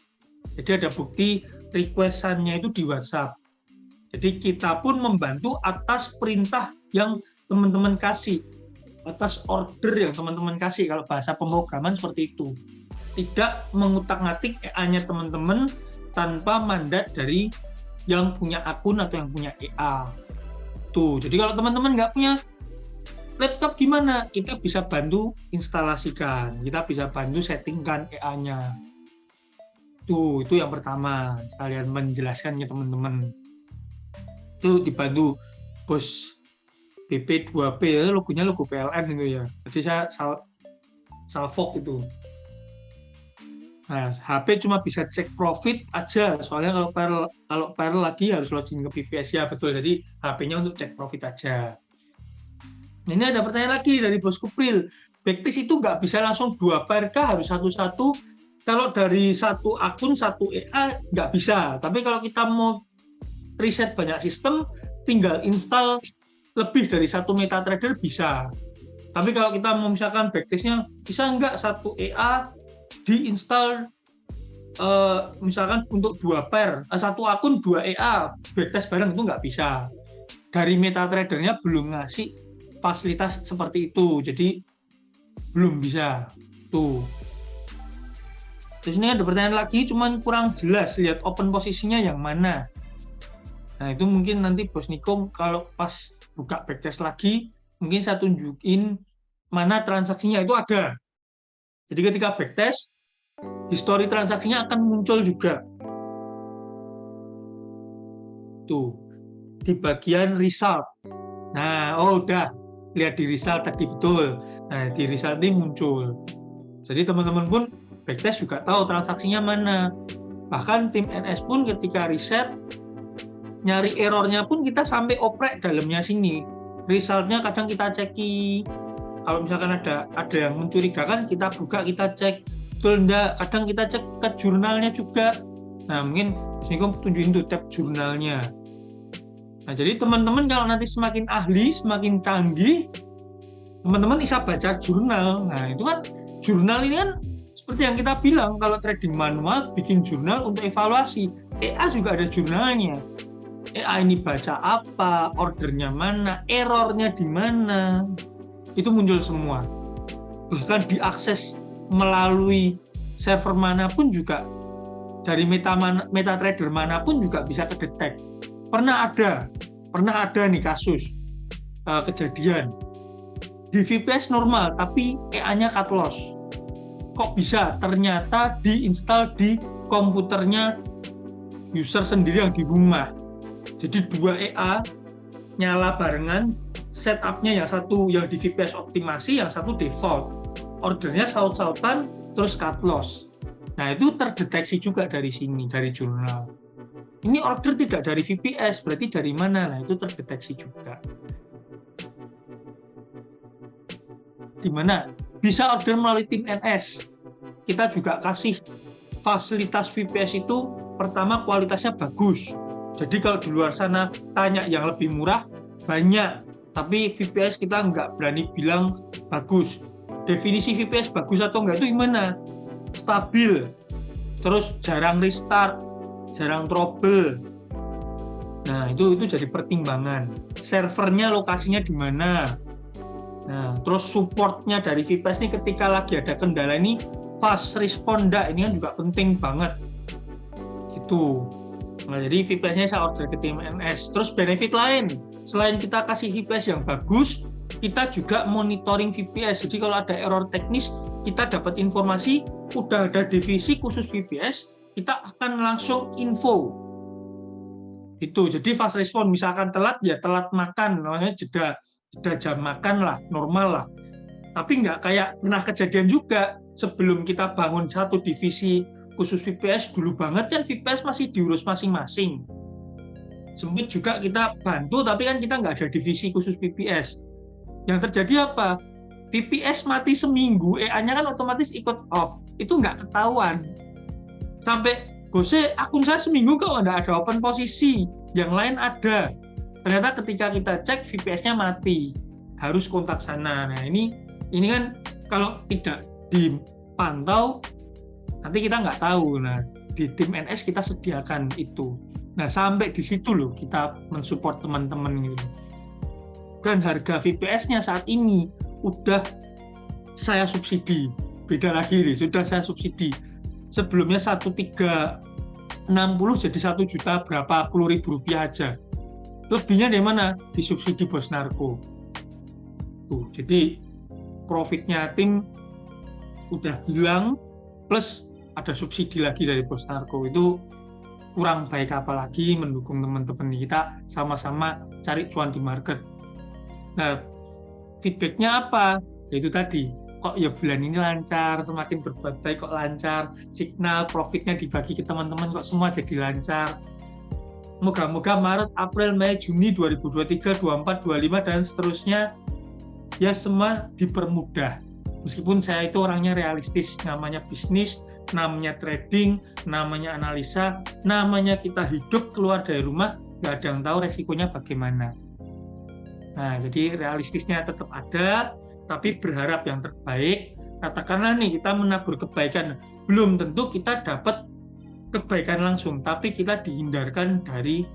Jadi ada bukti requestannya itu di WhatsApp. Jadi kita pun membantu atas perintah yang teman-teman kasih, atas order yang teman-teman kasih. Kalau bahasa pemrograman seperti itu, tidak mengutak-ngatik EA-nya teman-teman tanpa mandat dari yang punya akun atau yang punya EA. Tuh, jadi kalau teman-teman nggak punya laptop gimana? Kita bisa bantu instalasikan, kita bisa bantu settingkan EA-nya. Tuh, itu yang pertama, sekalian menjelaskannya teman-teman. Itu dibantu Bos BP2P ya, logonya logo PLN gitu ya. Jadi saya Salfok itu. Nah, HP cuma bisa cek profit aja, soalnya kalau parallel lagi harus login ke VPS ya, betul. Jadi HP-nya untuk cek profit aja. Ini ada pertanyaan lagi dari Bos Kupril. Backtest itu nggak bisa langsung 2 pair kah, harus satu-satu? Kalau dari satu akun, satu EA nggak bisa. Tapi kalau kita mau riset banyak sistem, tinggal install lebih dari satu MetaTrader bisa. Tapi kalau kita mau misalkan backtestnya, bisa nggak satu EA diinstal misalkan untuk 2 pair, satu akun 2 EA backtest bareng, itu nggak bisa. Dari MetaTrader-nya belum ngasih fasilitas seperti itu, jadi belum bisa tuh. Terus ini ada pertanyaan lagi, cuman kurang jelas lihat open posisinya yang mana. Nah itu mungkin nanti Bos Niko kalau pas buka backtest lagi, mungkin saya tunjukin mana transaksinya itu ada. Jadi ketika backtest, histori transaksinya akan muncul juga. Tuh, di bagian result. Nah, udah lihat di result tadi betul. Nah, di result ini muncul. Jadi teman-teman pun backtest juga tahu transaksinya mana. Bahkan tim NS pun ketika riset, nyari errornya pun kita sampai oprek dalamnya sini. Resultnya kadang kita ceki. Kalau misalkan ada yang mencurigakan, kita buka, kita cek betul enggak. Kadang kita cek ke jurnalnya juga. Nah, mungkin saya tunjukin tuh tab jurnalnya. Nah, jadi teman-teman kalau nanti semakin ahli, semakin canggih, teman-teman bisa baca jurnal. Nah, itu kan jurnal ini kan seperti yang kita bilang, kalau trading manual bikin jurnal untuk evaluasi. EA juga ada jurnalnya. EA ini baca apa, ordernya mana, errornya di mana. Itu muncul semua. Bahkan diakses melalui server manapun juga, dari MetaTrader manapun juga bisa kedetek. Pernah ada nih kasus kejadian di VPS normal tapi EA-nya cut loss. Kok bisa? Ternyata diinstal di komputernya user sendiri yang di rumah. Jadi 2 EA nyala barengan, setupnya yang satu yang di VPS optimasi, yang satu default. Ordernya saut-sautan, terus cut loss. Nah, itu terdeteksi juga dari sini, dari jurnal. Ini order tidak dari VPS, berarti dari mana? Nah, itu terdeteksi juga. Di mana? Bisa order melalui tim NS. Kita juga kasih fasilitas VPS itu, pertama kualitasnya bagus. Jadi kalau di luar sana tanya yang lebih murah, banyak. Tapi VPS kita nggak berani bilang bagus. Definisi VPS bagus atau enggak itu gimana? Stabil, terus jarang restart, jarang trouble. Nah, itu jadi pertimbangan. Servernya lokasinya di mana? Nah, terus supportnya dari VPS ini ketika lagi ada kendala ini fast respond enggak? Ini kan juga penting banget. Gitu. Nah, jadi VPS-nya saya order ke tim NS. Terus benefit lain, selain kita kasih VPS yang bagus, kita juga monitoring VPS. Jadi kalau ada error teknis, kita dapat informasi, udah ada divisi khusus VPS, kita akan langsung info. Itu. Jadi fast respon, misalkan telat ya telat makan, namanya jeda jam makan lah, normal lah. Tapi nggak kayak pernah kejadian juga sebelum kita bangun satu divisi khusus VPS, dulu banget kan VPS masih diurus masing-masing. Sempit juga kita bantu, tapi kan kita nggak ada divisi khusus VPS. Yang terjadi apa? VPS mati seminggu, EA-nya kan otomatis ikut off. Itu nggak ketahuan. Sampai bose, akun saya seminggu kok nggak ada open posisi. Yang lain ada. Ternyata ketika kita cek, VPS-nya mati. Harus kontak sana. Nah, ini kan kalau tidak dipantau, nanti kita nggak tahu. Nah, di tim NS kita sediakan itu. Nah, sampai di situ loh kita mensupport teman-teman gitu. Dan harga VPS-nya saat ini udah saya subsidi. Beda lagi nih, sudah saya subsidi. Sebelumnya 1.360 jadi 1 juta berapa puluh ribu rupiah aja. Lebihnya dari mana? Disubsidi Bos Narko. Tuh, jadi profitnya tim udah hilang, plus ada subsidi lagi dari Bos Narko. Itu kurang baik, apalagi mendukung teman-teman kita sama-sama cari cuan di market. Nah, feedbacknya apa? Yaitu tadi, kok ya bulan ini lancar, semakin berbuat baik kok lancar, signal profitnya dibagi ke teman-teman kok semua jadi lancar. Moga-moga Maret, April, Mei, Juni 2023, 24, 25 dan seterusnya ya semua dipermudah. Meskipun saya itu orangnya realistis, namanya bisnis, namanya trading, namanya analisa, namanya kita hidup keluar dari rumah, nggak ada yang tahu resikonya bagaimana. Nah, jadi realistisnya tetap ada, tapi berharap yang terbaik. Katakanlah nih kita menabur kebaikan, belum tentu kita dapat kebaikan langsung, tapi kita dihindarkan dari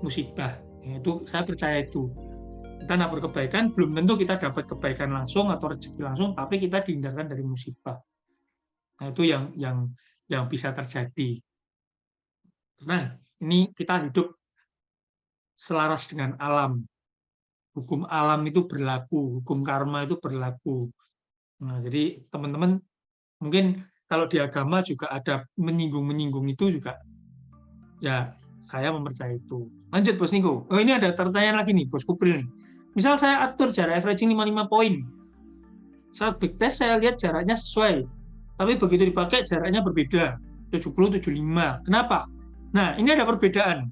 musibah. Itu saya percaya itu. Kita nabur kebaikan, belum tentu kita dapat kebaikan langsung atau rezeki langsung, tapi kita dihindarkan dari musibah. Nah, itu yang bisa terjadi. Nah, ini kita hidup selaras dengan alam. Hukum alam itu berlaku, hukum karma itu berlaku. Nah, jadi teman-teman mungkin kalau di agama juga ada menyinggung itu juga, ya saya mempercayai itu. Lanjut Bos Niko. Oh, ini ada pertanyaan lagi nih Bos Kupril nih. Misal saya atur jarak averaging 55 poin. Saat backtest saya lihat jaraknya sesuai, tapi begitu dipakai jaraknya berbeda, 70, 75. Kenapa? Nah, ini ada perbedaan.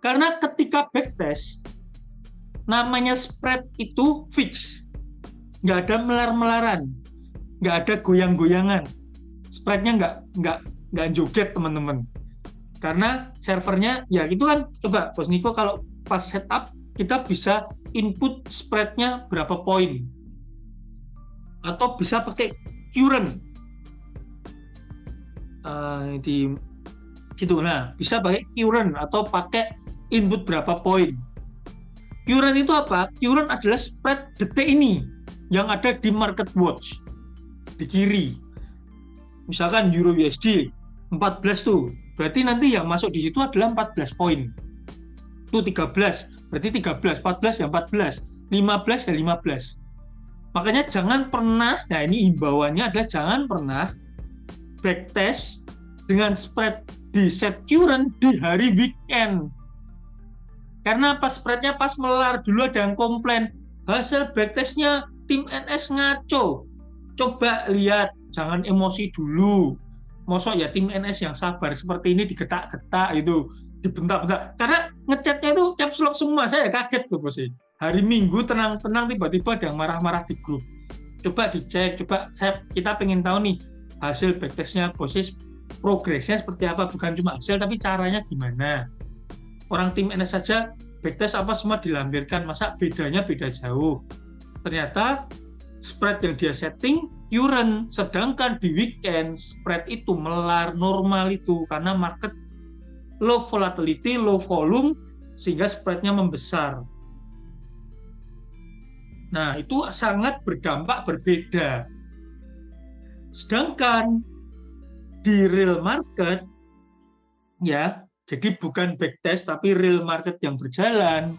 Karena ketika backtest, namanya spread itu fix. Nggak ada melar-melaran, nggak ada goyang-goyangan. Spreadnya nggak joget, teman-teman. Karena servernya, ya gitu kan, coba Bos Niko kalau pas setup, kita bisa input spreadnya berapa poin. Atau bisa pakai current. Di situ, nah, bisa pakai current atau pakai input berapa poin. Current itu apa? Current adalah spread detik ini yang ada di market watch di kiri. Misalkan Euro USD 14 tuh, berarti nanti yang masuk di situ adalah 14 poin. Itu 13, berarti 13, 14 ya 14, 15 ya 15. Makanya jangan pernah, nah ini imbauannya adalah jangan pernah backtest dengan spread di set current di hari weekend. Karena pas spreadnya pas melar, dulu ada yang komplain, hasil backtestnya tim NS ngaco. Coba lihat, jangan emosi dulu. Mosok ya tim NS yang sabar seperti ini digetak-getak itu, dibentak-bentak. Karena ngechatnya itu caps lock semua, saya kaget tuh Bos. Hari Minggu tenang-tenang tiba-tiba ada yang marah-marah di grup. Coba dicek, kita pengen tahu nih hasil backtestnya Bos, progresnya seperti apa, bukan cuma hasil tapi caranya gimana. Orang tim NS saja backtest apa semua dilampirkan, masa bedanya beda jauh. Ternyata spread yang dia setting current, sedangkan di weekend spread itu melar normal itu karena market low volatility, low volume sehingga spreadnya membesar. Nah, itu sangat berdampak berbeda. Sedangkan di real market ya, jadi bukan backtest tapi real market yang berjalan,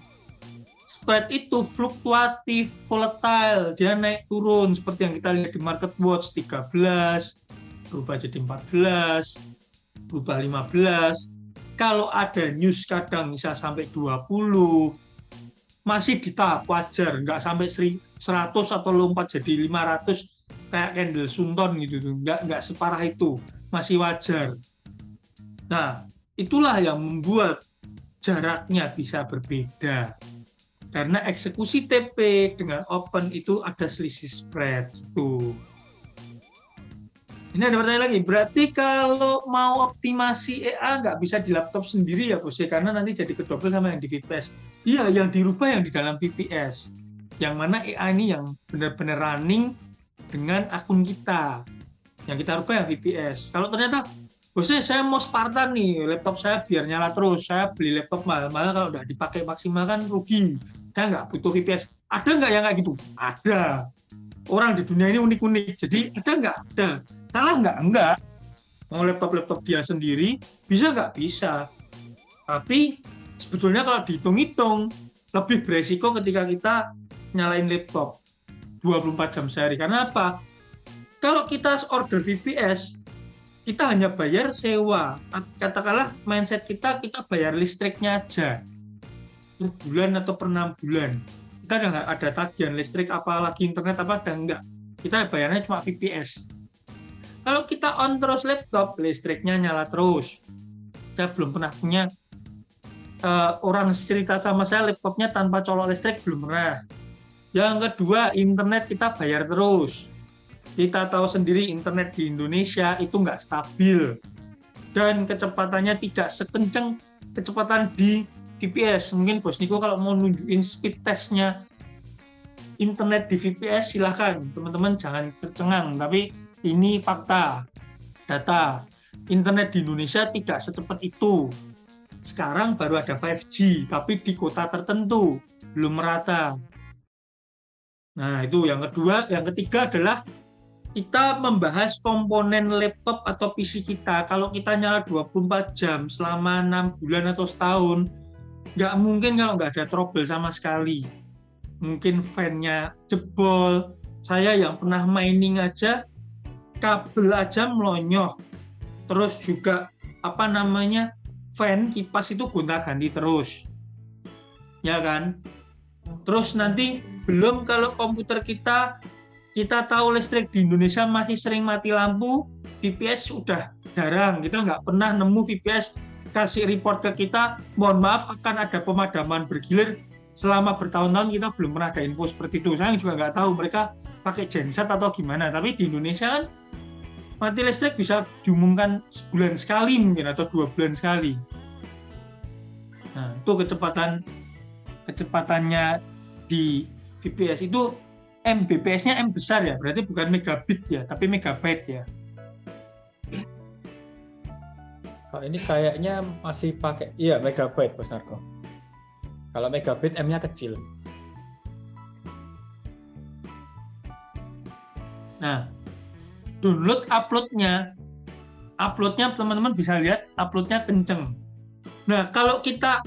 spread itu fluktuatif, volatile, dia naik turun seperti yang kita lihat di market watch 13 berubah jadi 14, berubah 15. Kalau ada news kadang bisa sampai 20, masih di tahap wajar, nggak sampai 100 atau lompat jadi 500 kayak candle Sunton gitu, nggak separah itu, masih wajar. Nah, itulah yang membuat jaraknya bisa berbeda. Karena eksekusi TP dengan open itu ada selisih spread. Tuh. Ini ada pertanyaan lagi, berarti kalau mau optimasi EA nggak bisa di laptop sendiri ya Bos, karena nanti jadi kedobel sama yang di VPS. Iya, yang dirubah yang di dalam VPS. Yang mana EA ini yang benar-benar running dengan akun kita. Yang kita rubah yang VPS. Kalau ternyata, Bos, saya mau Spartan nih, laptop saya biar nyala terus, saya beli laptop mahal-mahal, kalau udah dipakai maksimal kan rugi. Saya nggak butuh VPS. Ada nggak yang kayak gitu? Ada. Orang di dunia ini unik-unik. Jadi ada nggak? Ada. Salah nggak? Enggak. Mau laptop dia sendiri, bisa nggak? Bisa. Tapi sebetulnya kalau dihitung-hitung, lebih beresiko ketika kita nyalain laptop 24 jam sehari. Karena apa? Kalau kita order VPS, kita hanya bayar sewa. Katakanlah mindset kita bayar listriknya aja. Per bulan atau per 6 bulan. Kita udah nggak ada tagihan listrik, apalagi internet apa, dan enggak. Kita bayarnya cuma VPS. Kalau kita on terus laptop, listriknya nyala terus. Saya belum pernah punya orang cerita sama saya laptopnya tanpa colok listrik, belum pernah. Yang kedua, internet kita bayar terus. Kita tahu sendiri internet di Indonesia itu nggak stabil. Dan kecepatannya tidak sekencang kecepatan di VPS. Mungkin Bos Niko kalau mau nunjukin speed testnya internet di VPS, silahkan. Teman-teman jangan tercengang, tapi ini fakta, data. Internet di Indonesia tidak secepat itu. Sekarang baru ada 5G, tapi di kota tertentu, belum merata. Nah, itu yang kedua. Yang ketiga adalah kita membahas komponen laptop atau PC kita. Kalau kita nyala 24 jam selama 6 bulan atau setahun, nggak mungkin kalau nggak ada trouble sama sekali. Mungkin fan-nya jebol. Saya yang pernah mining aja, kabel aja melonyoh. Terus juga fan, kipas itu gonta-ganti terus. Ya kan? Terus nanti belum kalau komputer kita tahu listrik di Indonesia masih sering mati lampu, VPS sudah jarang. Kita nggak pernah nemu VPS kasih report ke kita, mohon maaf akan ada pemadaman bergilir. Selama bertahun-tahun kita belum pernah ada info seperti itu. Saya juga nggak tahu mereka pakai genset atau gimana. Tapi di Indonesia kan mati listrik bisa diumumkan sebulan sekali mungkin atau 2 bulan sekali. Nah, itu kecepatannya di VPS itu Mbps-nya M besar ya, berarti bukan megabit ya, tapi megabyte ya. Kalau ini kayaknya masih pakai, iya megabyte Bos Narko. Kalau megabit M-nya kecil. Nah, download uploadnya teman-teman bisa lihat uploadnya kenceng. Nah, kalau kita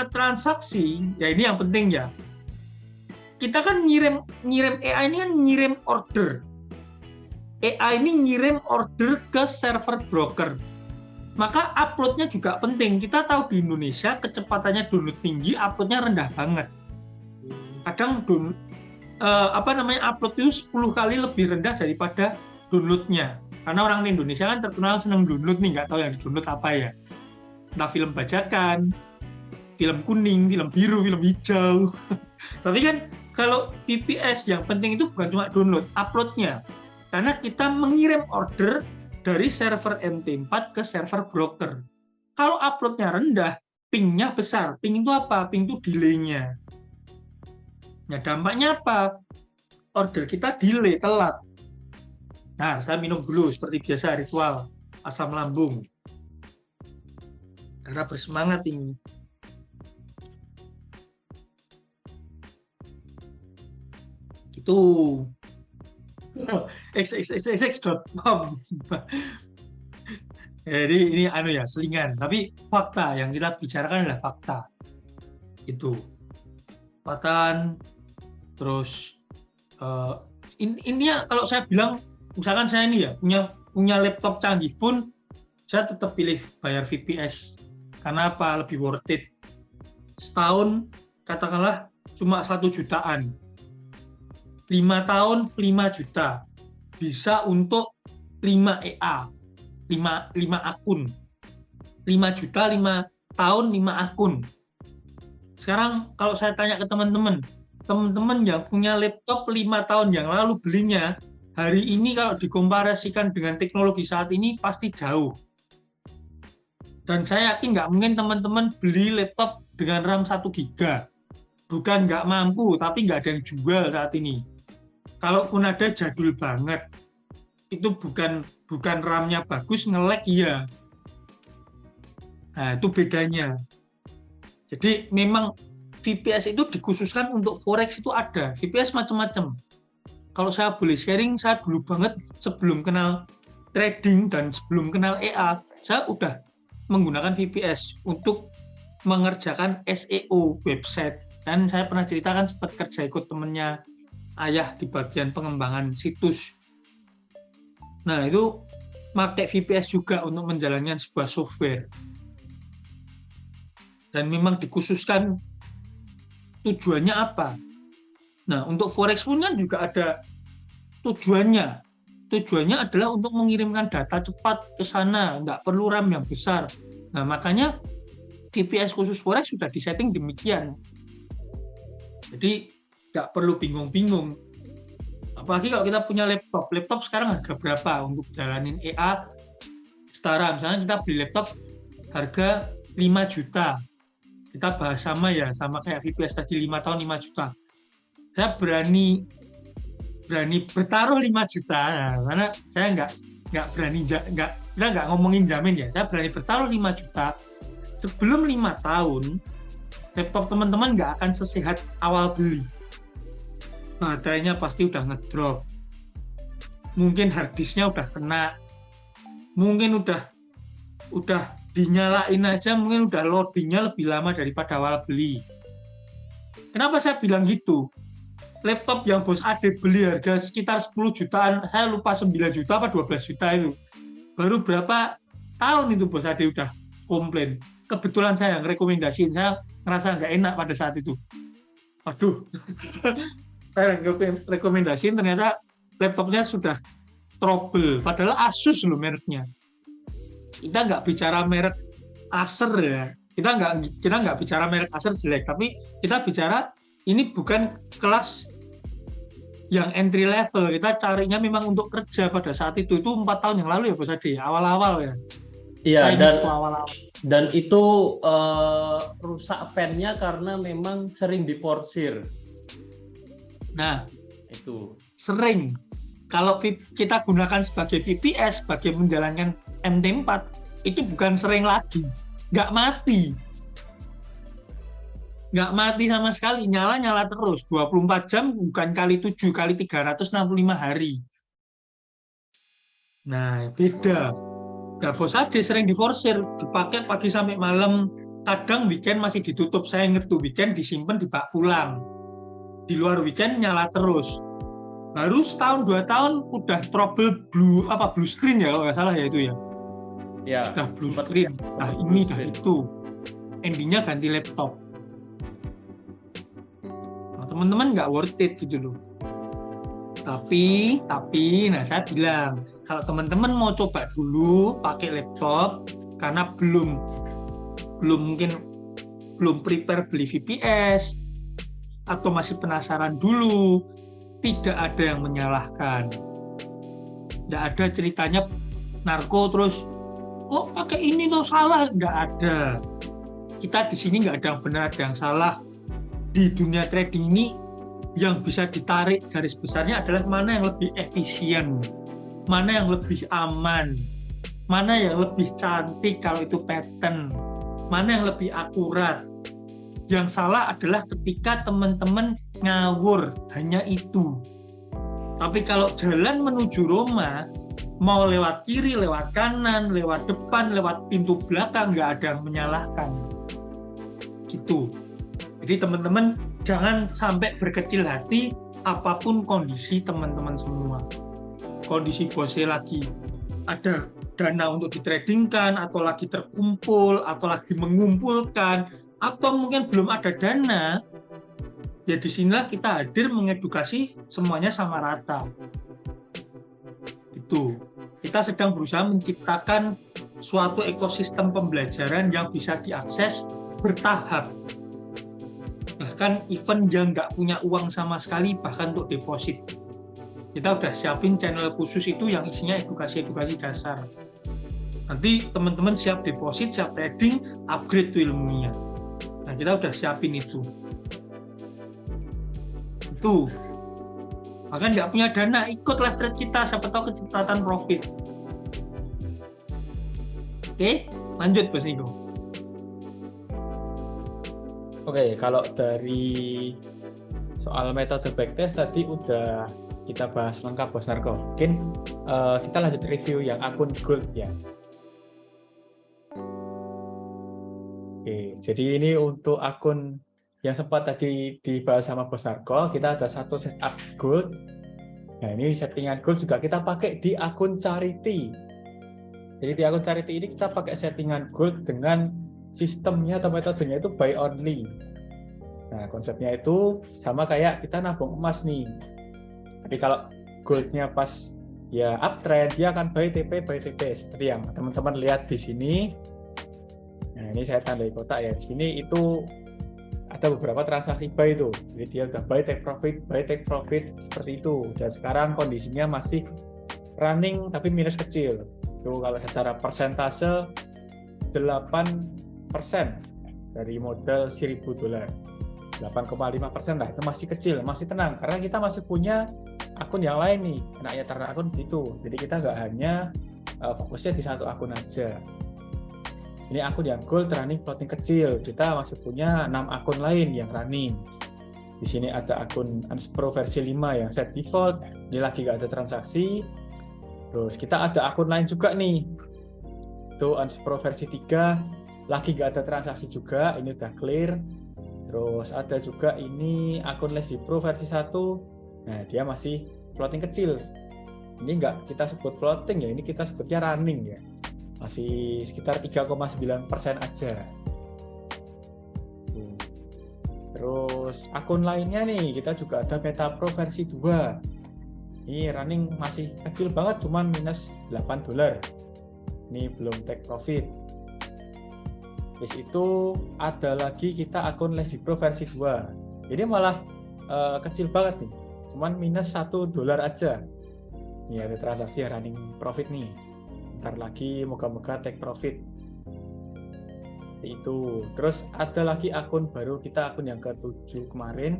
transaksi, ya ini yang penting ya. Kita kan ngirim AI ini kan ngirim order. AI ini ngirim order ke server broker. Maka uploadnya juga penting. Kita tahu di Indonesia kecepatannya download tinggi, uploadnya rendah banget. Kadang upload itu 10 kali lebih rendah daripada downloadnya. Karena orang di Indonesia kan terkenal senang download nih, nggak tahu yang di-download apa ya. Entah film bajakan, film kuning, film biru, film hijau. Tapi kan kalau VPS yang penting itu bukan cuma download, uploadnya. Karena kita mengirim order dari server MT4 ke server broker. Kalau uploadnya rendah, ping-nya besar. Ping itu apa? Ping itu delay-nya. Nah, dampaknya apa? Order kita delay, telat. Nah, saya minum dulu seperti biasa ritual asam lambung. Karena bersemangat ini. Gitu. xxxx.com. Jadi ini selingan, tapi fakta yang kita bicarakan adalah fakta. Itu. Patan, terus intinya kalau saya bilang, misalkan saya ini ya punya laptop canggih pun, saya tetap pilih bayar VPS. Karena apa? Lebih worth it. Setahun katakanlah cuma 1 jutaan. 5 tahun 5 juta. Bisa untuk 5 EA. 5 akun. 5 juta 5 tahun 5 akun. Sekarang kalau saya tanya ke teman-teman yang punya laptop 5 tahun yang lalu belinya, hari ini kalau dikomparasikan dengan teknologi saat ini pasti jauh. Dan saya yakin nggak mungkin teman-teman beli laptop dengan RAM 1 GB. Bukan nggak mampu, tapi nggak ada yang jual saat ini. Kalaupun ada, jadul banget. Itu bukan RAM-nya bagus, nge-lag iya. Nah, itu bedanya. Jadi memang VPS itu dikhususkan untuk forex itu ada. VPS macam-macam. Kalau saya boleh sharing, saya dulu banget sebelum kenal trading dan sebelum kenal EA, saya udah menggunakan VPS untuk mengerjakan SEO website. Dan saya pernah ceritakan sempat kerja ikut temennya ayah di bagian pengembangan situs. Nah, itu pakai VPS juga untuk menjalankan sebuah software. Dan memang dikhususkan tujuannya apa? Nah, untuk forex pun kan juga ada tujuannya. Tujuannya adalah untuk mengirimkan data cepat ke sana, nggak perlu RAM yang besar. Nah, makanya VPS khusus forex sudah disetting demikian. Jadi nggak perlu bingung-bingung. Apalagi kalau kita punya laptop. Laptop sekarang harga berapa untuk jalanin EA setara. Misalnya kita beli laptop harga 5 juta. Kita bahas sama kayak VPS tadi 5 tahun 5 juta. Saya berani bertaruh 5 juta, karena saya nggak berani, kita nggak ngomongin jamin ya, saya berani bertaruh 5 juta, sebelum 5 tahun, laptop teman-teman nggak akan sesehat awal beli. Baterainya pasti udah ngedrop, mungkin harddisknya udah kena, mungkin udah dinyalain aja, mungkin udah loadingnya lebih lama daripada awal beli. Kenapa saya bilang gitu? Laptop yang Bos Ade beli harga sekitar 10 jutaan, saya lupa 9 juta apa 12 juta itu. Baru berapa tahun itu Bos Ade udah komplain. Kebetulan saya ngerekomendasiin, saya ngerasa nggak enak pada saat itu. Aduh, saya rekomendasiin ternyata laptopnya sudah trouble. Padahal Asus loh mereknya. Kita nggak bicara merek Acer ya. Kita nggak bicara merek Acer jelek, tapi kita bicara ini bukan kelas yang entry level. Kita carinya memang untuk kerja pada saat itu. Itu 4 tahun yang lalu ya Bos Ade, awal-awal ya. Iya, dan itu rusak fan-nya karena memang sering diporsir. Nah, Itu. sering. Kalau kita gunakan sebagai VPS, sebagai menjalankan MT4, itu bukan sering lagi. Nggak mati. Nggak mati sama sekali, nyala terus 24 jam, bukan kali 7 kali 365 hari. Nah, beda. Nah, Bos Ade sering diforsir, dipakai pagi sampai malam, kadang weekend masih ditutup. Saya ingat tuh, weekend disimpan dibawa pulang, di luar weekend nyala terus. Baru setahun 2 tahun udah trouble blue screen ya kalau nggak salah ya itu ya. Ya, Udah blue screen. Nah, ini dah itu. Endingnya ganti laptop. Teman-teman nggak worth it gitu loh. Tapi, nah saya bilang, kalau teman-teman mau coba dulu pakai laptop, karena belum prepare beli VPS, atau masih penasaran dulu, tidak ada yang menyalahkan. Tidak ada ceritanya narko terus, kok pakai ini tuh salah, nggak ada. Kita di sini nggak ada yang benar, ada yang salah. Di dunia trading ini yang bisa ditarik garis besarnya adalah mana yang lebih efisien, mana yang lebih aman, mana yang lebih cantik kalau itu pattern, mana yang lebih akurat. Yang salah adalah ketika teman-teman ngawur, hanya itu. Tapi kalau jalan menuju Roma, mau lewat kiri, lewat kanan, lewat depan, lewat pintu belakang, nggak ada yang menyalahkan. Gitu. Jadi teman-teman jangan sampai berkecil hati apapun kondisi teman-teman semua. Kondisi bosnya lagi ada dana untuk ditradingkan, atau lagi terkumpul, atau lagi mengumpulkan, atau mungkin belum ada dana, ya di sinilah kita hadir mengedukasi semuanya sama rata. Itu. Kita sedang berusaha menciptakan suatu ekosistem pembelajaran yang bisa diakses bertahap. Bahkan event yang nggak punya uang sama sekali, bahkan untuk deposit. Kita udah siapin channel khusus itu yang isinya edukasi-edukasi dasar. Nanti teman-teman siap deposit, siap trading, upgrade tuh ilmunya. Nah, kita udah siapin itu. Itu. Bahkan nggak punya dana, ikut live trade kita, siapa tahu kecepatan profit. Oke, lanjut Bos Niko. Oke, kalau dari soal metode backtest tadi udah kita bahas lengkap Bos Narko. Mungkin kita lanjut review yang akun gold ya. Oke, jadi ini untuk akun yang sempat tadi dibahas sama Bos Narko, kita ada satu setup gold. Nah, ini settingan gold juga kita pakai di akun charity. Jadi di akun charity ini kita pakai settingan gold dengan sistemnya atau metodenya itu buy only. Nah, konsepnya itu sama kayak kita nabung emas nih. Tapi kalau goldnya pas ya uptrend, dia akan buy TP seperti yang teman-teman lihat di sini. Nah, ini saya tandai kotak ya. Di sini itu ada beberapa transaksi buy itu. Jadi dia udah buy take profit seperti itu. Dan sekarang kondisinya masih running tapi minus kecil. Itu kalau secara persentase 8% dari modal $1.000. 8,5% lah, itu masih kecil, masih tenang karena kita masih punya akun yang lain nih, enaknya ternak akun di situ. Jadi kita nggak hanya fokusnya di satu akun aja. Ini akun yang gold running floating kecil, kita masih punya 6 akun lain yang running. Di sini ada akun Unspro versi 5 yang set default, ini lagi nggak ada transaksi. Terus kita ada akun lain juga nih, itu Unspro versi 3, lagi nggak ada transaksi juga, ini udah clear. Terus ada juga ini akun Lazy Pro versi 1. Nah, dia masih floating kecil. Ini nggak kita sebut floating ya, ini kita sebutnya running ya. Masih sekitar 3,9% aja. Terus akun lainnya nih, kita juga ada Meta Pro versi 2. Ini running masih kecil banget, cuman minus $8. Ini belum take profit. Terus itu ada lagi kita akun Lazy Pro versi 2. Ini malah kecil banget nih, cuman minus $1 aja. Ini ada transaksi running profit nih. Ntar lagi moga-moga take profit. Itu. Terus ada lagi akun baru kita, akun yang ke-7 kemarin.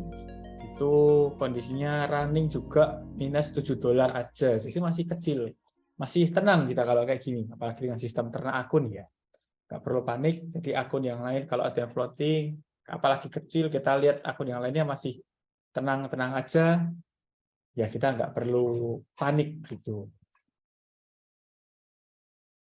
Itu kondisinya running juga minus $7 aja. Jadi masih kecil. Masih tenang kita kalau kayak gini, apalagi dengan sistem ternak akun ya. Nggak perlu panik, jadi akun yang lain kalau ada yang floating, apalagi kecil, kita lihat akun yang lainnya masih tenang-tenang aja, ya kita nggak perlu panik gitu.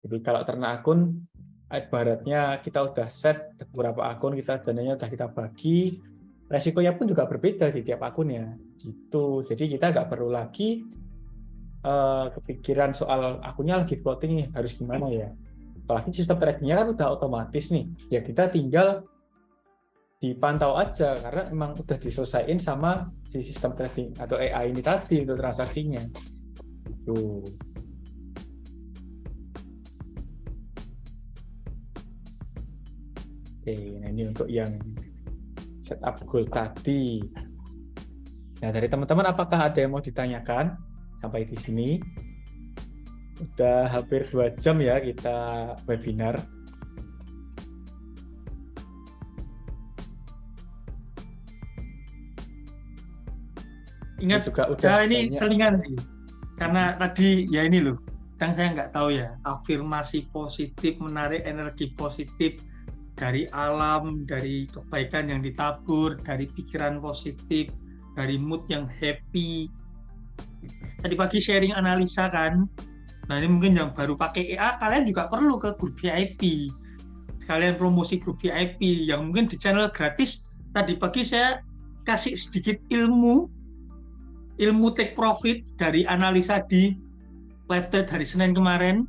Jadi kalau ternak akun, ibaratnya kita udah set beberapa akun, kita dananya udah kita bagi, resikonya pun juga berbeda di tiap akunnya. Gitu. Jadi kita nggak perlu lagi kepikiran soal akunnya lagi floating nih, harus gimana ya. Apalagi sistem tradingnya kan udah otomatis nih, ya kita tinggal dipantau aja karena emang udah diselesaikan sama si sistem trading atau AI ini tadi untuk transaksinya. Tuh. Oke, nah ini untuk yang setup goal tadi. Nah, dari teman-teman apakah ada yang mau ditanyakan sampai di sini? Udah hampir 2 jam ya kita webinar. Ingat juga udah ini banyak. selingan sih. Karena tadi ya ini loh, kan saya nggak tahu ya, afirmasi positif, menarik energi positif dari alam, dari kebaikan yang ditabur, dari pikiran positif, dari mood yang happy. Tadi pagi sharing analisa kan. Nah ini mungkin yang baru pakai EA, kalian juga perlu ke grup VIP. Sekalian promosi grup VIP yang mungkin di channel gratis. Tadi pagi saya kasih sedikit ilmu take profit dari analisa di live trade hari Senin kemarin.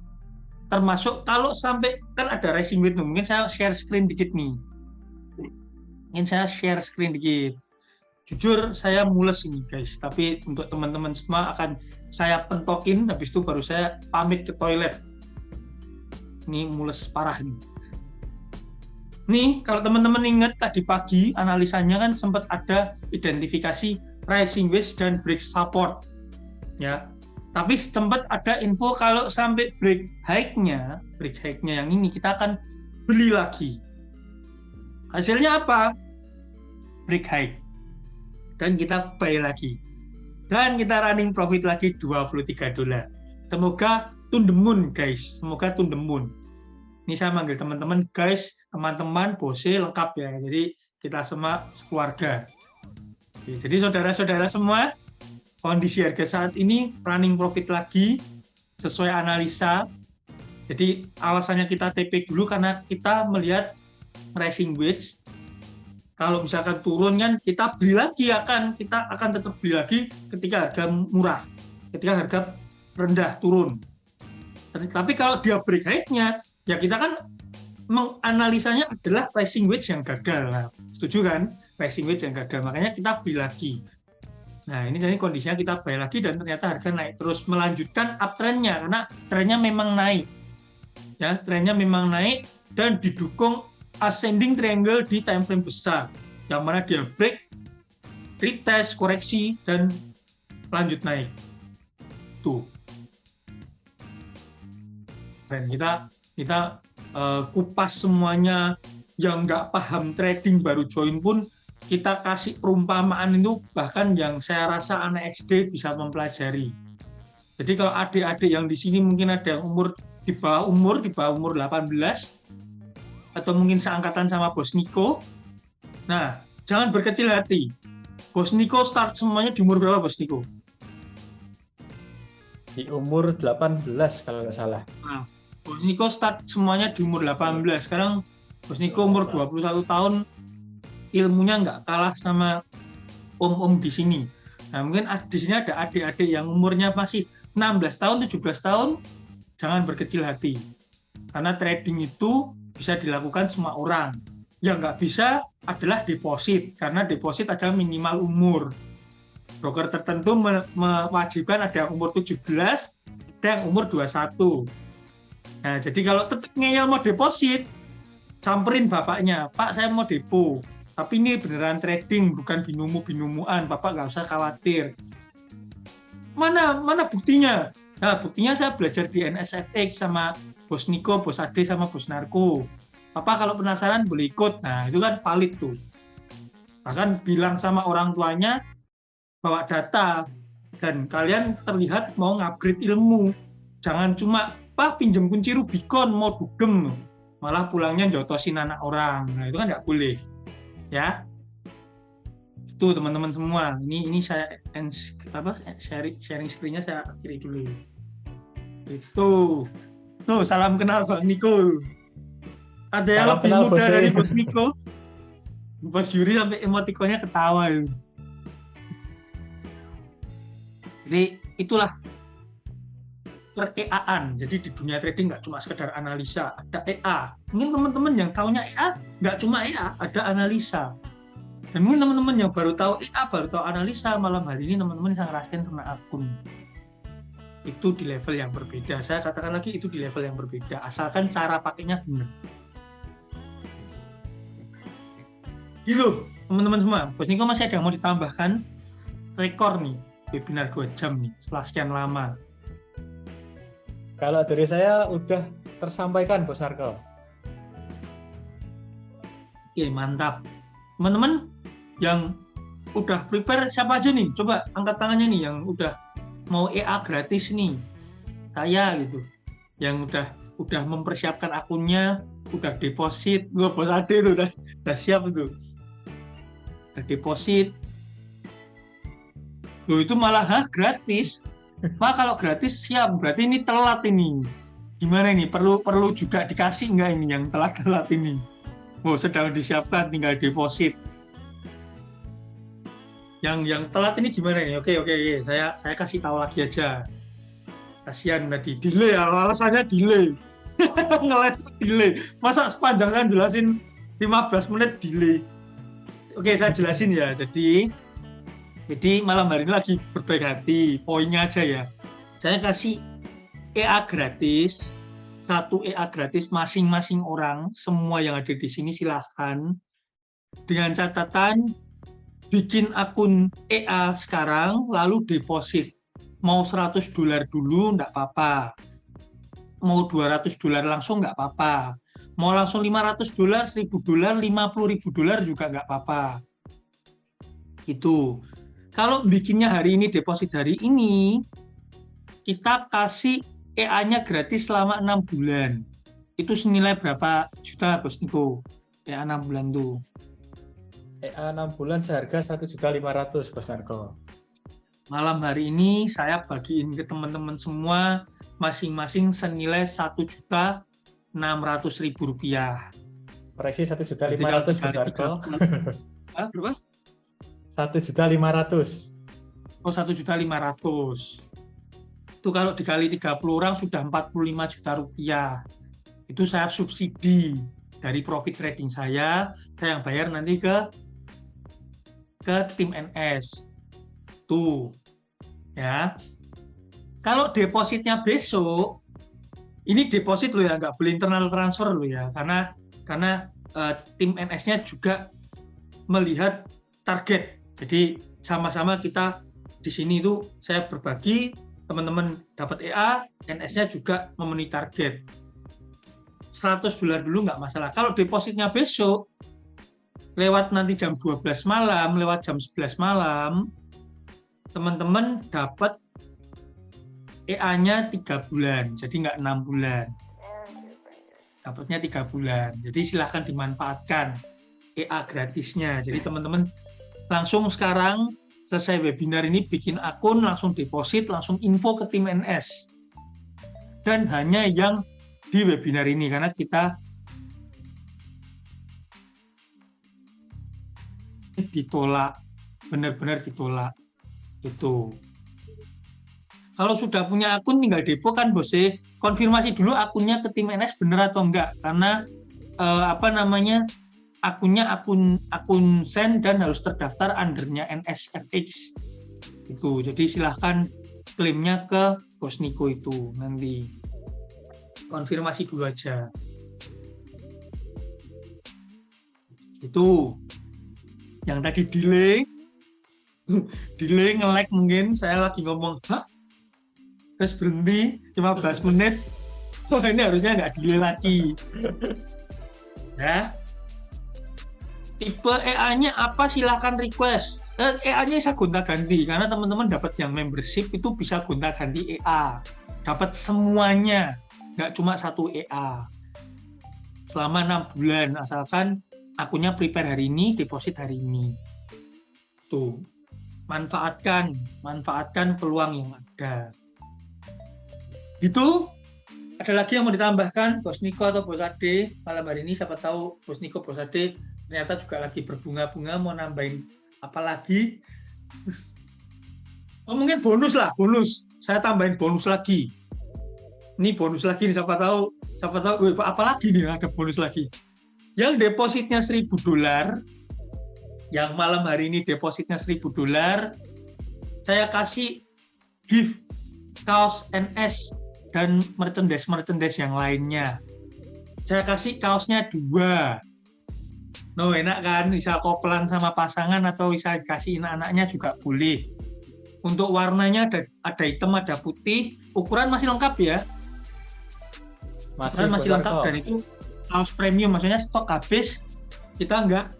Termasuk kalau sampai kan ada rising wedge, mungkin saya share screen dikit nih. Jujur saya mules ini guys, tapi untuk teman-teman semua akan saya pentokin, habis itu baru saya pamit ke toilet. Ini mules parah nih. Nih kalau teman-teman ingat tadi pagi analisanya kan sempat ada identifikasi rising wedge dan break support. Ya. Tapi sempat ada info kalau sampai break high-nya yang ini kita akan beli lagi. Hasilnya apa? Break high. Dan kita buy lagi. Dan kita running profit lagi $23. Semoga to the moon guys. Semoga to the moon. Ini saya manggil teman-teman guys, teman-teman, bose lengkap ya. Jadi kita semua sekeluarga. Jadi saudara-saudara semua, kondisi harga saat ini running profit lagi sesuai analisa. Jadi alasannya kita TP dulu karena kita melihat rising wedge. Kalau misalkan turun kan kita beli lagi, kita akan tetap beli lagi ketika harga murah, ketika harga rendah turun. Tapi kalau dia break high-nya ya kita kan menganalisanya adalah rising wage yang gagal. Nah, setuju kan? Rising wage yang gagal. Makanya kita beli lagi. Nah, ini jadi kondisinya kita beli lagi dan ternyata harga naik terus, melanjutkan uptrend-nya karena trennya memang naik. Ya, trennya memang naik dan didukung ascending triangle di time frame besar. Yang mana dia break, retest, koreksi dan lanjut naik. Tuh. Dan kita kupas semuanya. Yang nggak paham trading baru join pun kita kasih perumpamaan itu, bahkan yang saya rasa anak SD bisa mempelajari. Jadi kalau adik-adik yang di sini mungkin ada yang di bawah umur 18 atau mungkin seangkatan sama Bos Niko. Nah, jangan berkecil hati. Bos Niko start semuanya di umur berapa, Bos Niko? Di umur 18 kalau nggak salah. Nah, Bos Niko start semuanya di umur 18. Sekarang Bos Niko umur 21 tahun, ilmunya nggak kalah sama om-om di sini. Nah, mungkin di sini ada adik-adik yang umurnya masih 16 tahun, 17 tahun, jangan berkecil hati. Karena trading itu bisa dilakukan semua orang. Yang nggak bisa adalah deposit, karena deposit ada minimal umur. Broker tertentu mewajibkan ada yang umur 17, ada yang umur 21. Nah, jadi kalau tetap ngeyel mau deposit, samperin bapaknya, Pak saya mau depo, tapi ini beneran trading, bukan binomu-binomuan, Bapak nggak usah khawatir. Mana buktinya? Nah, buktinya saya belajar di NSFX sama Bos Niko, Bos Ade, sama Bos Narko. Bapak kalau penasaran boleh ikut. Nah, itu kan valid tuh. Bahkan bilang sama orang tuanya, bawa data, dan kalian terlihat mau ngupgrade ilmu. Jangan cuma, Pak pinjem kunci Rubicon, mau dugem. Malah pulangnya jotosin anak orang. Nah, itu kan nggak boleh. Ya. Itu teman-teman semua. Ini saya sharing screen-nya saya akhiri dulu. Itu. Tuh, salam kenal Bang Niko. Ada yang Salam lebih kenal, muda Bos dari Yuri. Bos Niko. Bos Yuri sampai emotikonnya ketawa itu. Jadi itulah per-EA-an. Jadi di dunia trading nggak cuma sekedar analisa, ada EA. Mungkin teman-teman yang tahunya EA, nggak cuma EA, ada analisa. Dan mungkin teman-teman yang baru tahu EA, baru tahu analisa, malam hari ini teman-teman bisa ngerasain kena akun. Itu di level yang berbeda. Saya katakan lagi, itu di level yang berbeda. Asalkan cara pakainya benar. Gitu, teman-teman semua. Bos Niko masih ada yang mau ditambahkan? Rekor nih, webinar 2 jam nih, setelah sekian lama. Kalau dari saya udah tersampaikan, Bos Narko. Oke, mantap. Teman-teman yang udah prepare siapa aja nih? Coba angkat tangannya nih yang udah mau EA gratis nih. Saya gitu. Yang udah mempersiapkan akunnya, udah deposit. Gua Bos Ade itu udah siap itu. Udah deposit. Loh, itu malah gratis. Pak kalau gratis siap, berarti ini telat ini. Gimana ini? Perlu juga dikasih nggak ini yang telat ini? Oh, sedang disiapkan, tinggal deposit. Yang telat ini gimana ini? Oke. Saya kasih tahu lagi aja. Kasihan tadi delay, alasannya delay. Ngeles delay. Masa sepanjang kan jelasin 15 menit delay. Oke, saya jelasin ya. Jadi malam hari ini lagi berbaik hati, poinnya aja ya. Saya kasih EA gratis, 1 EA gratis masing-masing orang, semua yang ada di sini silahkan. Dengan catatan, bikin akun EA sekarang, lalu deposit. Mau $100 dulu, nggak apa-apa. Mau $200 langsung, nggak apa-apa. Mau langsung $500, $1.000, $50.000 juga nggak apa-apa. Itu. Kalau bikinnya hari ini, deposit hari ini, kita kasih EA-nya gratis selama 6 bulan. Itu senilai berapa juta, Bos Niko? EA 6 bulan tuh. EA 6 bulan seharga 1.500.000, Bos Narko. Malam hari ini saya bagiin ke teman-teman semua masing-masing senilai Rp1.600.000. Koreksi 1.500.000, Bos Narko. Berapa? 1.500.000. Oh, 1.500.000. Itu kalau dikali 30 orang sudah Rp45 juta. Itu saya subsidi dari profit trading saya yang bayar nanti ke tim NS. Tuh. Ya. Kalau depositnya besok, ini deposit loh ya, nggak boleh internal transfer loh ya, karena tim NS-nya juga melihat target. Jadi sama-sama kita di sini itu saya berbagi, teman-teman dapat EA, NS-nya juga memenuhi target. $100 dulu nggak masalah. Kalau depositnya besok, lewat nanti jam 12 malam, lewat jam 11 malam, teman-teman dapat EA-nya 3 bulan, jadi nggak 6 bulan. Dapatnya 3 bulan. Jadi silahkan dimanfaatkan EA gratisnya. Jadi teman-teman langsung sekarang selesai webinar ini bikin akun, langsung deposit, langsung info ke tim NS. Dan hanya yang di webinar ini, karena kita ditolak, benar-benar ditolak. Itu. Kalau sudah punya akun tinggal depo kan bose, konfirmasi dulu akunnya ke tim NS benar atau enggak, karena akunnya akun send dan harus terdaftar undernya NSFX itu. Jadi silahkan klaimnya ke Bos Niko itu, nanti konfirmasi dulu aja. Itu yang tadi delay nge-lag, mungkin saya lagi ngomong terus berhenti 15 menit. Ini harusnya nggak delay lagi ya. Tipe EA-nya apa, silahkan request. EA-nya bisa gonta-ganti, karena teman-teman dapat yang membership itu bisa gonta-ganti EA, dapat semuanya, nggak cuma satu EA selama 6 bulan, asalkan akunnya prepare hari ini, deposit hari ini. Tuh, manfaatkan peluang yang ada. Gitu. Ada lagi yang mau ditambahkan, Bos Niko atau Bos Ade malam hari ini? Siapa tahu Bos Niko, Bos Ade ternyata juga lagi berbunga-bunga, mau nambahin apa lagi? Oh, mungkin bonus. Saya tambahin bonus lagi. Ini bonus lagi nih, siapa tahu apa lagi nih, ada bonus lagi. Yang depositnya $1.000, yang malam hari ini depositnya $1.000, saya kasih gift kaos NS dan merchandise yang lainnya. Saya kasih kaosnya 2. No, enak kan? Bisa koplan sama pasangan atau bisa kasih anak-anaknya juga boleh. Untuk warnanya ada hitam, ada putih. Ukuran masih lengkap ya. Masih lengkap, dan itu kaos premium, maksudnya stok habis, kita nggak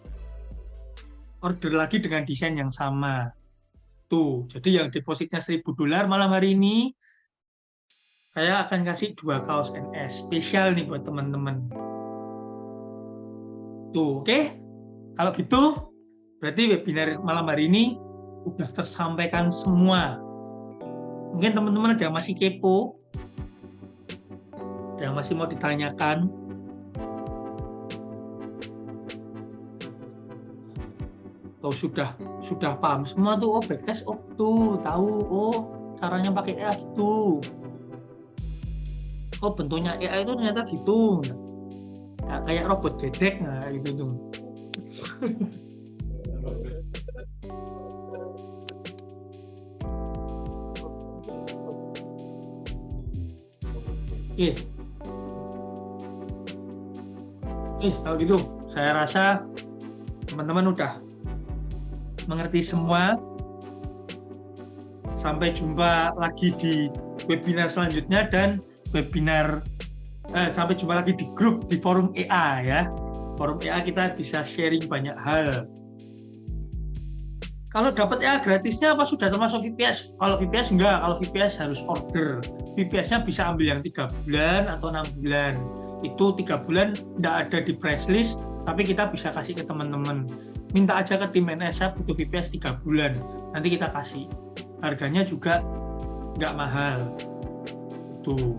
order lagi dengan desain yang sama. Tuh, jadi yang depositnya $1.000 malam hari ini, saya akan kasih 2 kaos NS spesial nih buat teman-teman. Tuh, oke? Kalau gitu, berarti webinar malam hari ini udah tersampaikan semua. Mungkin teman-teman ada yang masih kepo, ada yang masih mau ditanyakan. Oh, sudah paham semua tuh. Oh, backtest, tuh tahu. Oh, caranya pakai EA gitu. Oh, bentuknya EA itu ternyata gitu. Nah, kayak robot dedek, nah gitu tuh. Kalau gitu saya rasa teman-teman udah mengerti semua. Sampai jumpa lagi di webinar selanjutnya, dan sampai jumpa lagi di grup, di forum EA ya. Forum EA kita bisa sharing banyak hal. Kalau dapat EA gratisnya apa sudah termasuk VPS? Kalau VPS enggak, kalau VPS harus order. VPS-nya bisa ambil yang 3 bulan atau 6 bulan. Itu 3 bulan enggak ada di price list, tapi kita bisa kasih ke teman-teman. Minta aja ke tim NS, saya butuh VPS 3 bulan. Nanti kita kasih. Harganya juga enggak mahal. Tuh.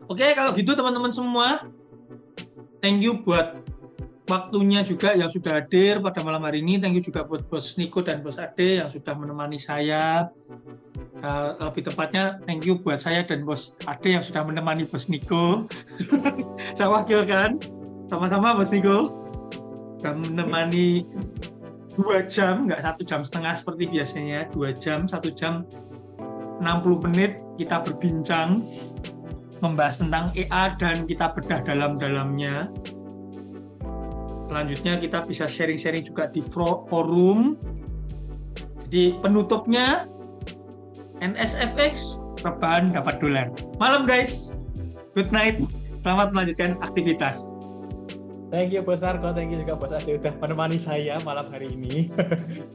Oke, kalau gitu teman-teman semua, thank you buat waktunya juga yang sudah hadir pada malam hari ini. Thank you juga buat Bos Niko dan Bos Ade yang sudah menemani saya. Lebih tepatnya thank you buat saya dan Bos Ade yang sudah menemani Bos Niko. Saya wakilkan sama-sama Bos Niko. Sudah menemani 2 jam, nggak 1 jam setengah seperti biasanya, 2 jam, 1 jam 60 menit kita berbincang membahas tentang EA dan kita bedah dalam-dalamnya. Selanjutnya kita bisa sharing-sharing juga di forum. Jadi penutupnya NSFX rebahan dapat dolar. Malam guys. Good night. Selamat melanjutkan aktivitas. Thank you Bos Narko, thank you juga Bos Ade udah menemani saya malam hari ini.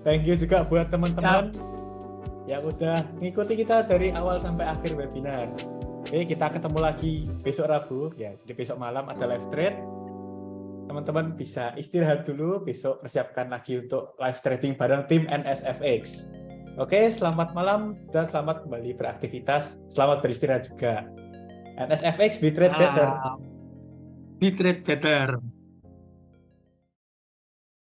Thank you juga buat teman-teman yang udah ngikuti kita dari awal sampai akhir webinar. Oke, kita ketemu lagi besok Rabu ya. Jadi besok malam ada live trade. Teman-teman bisa istirahat dulu, besok persiapkan lagi untuk live trading bareng tim NSFX. Oke, selamat malam dan selamat kembali beraktivitas. Selamat beristirahat juga. NSFX, we trade better. We trade better.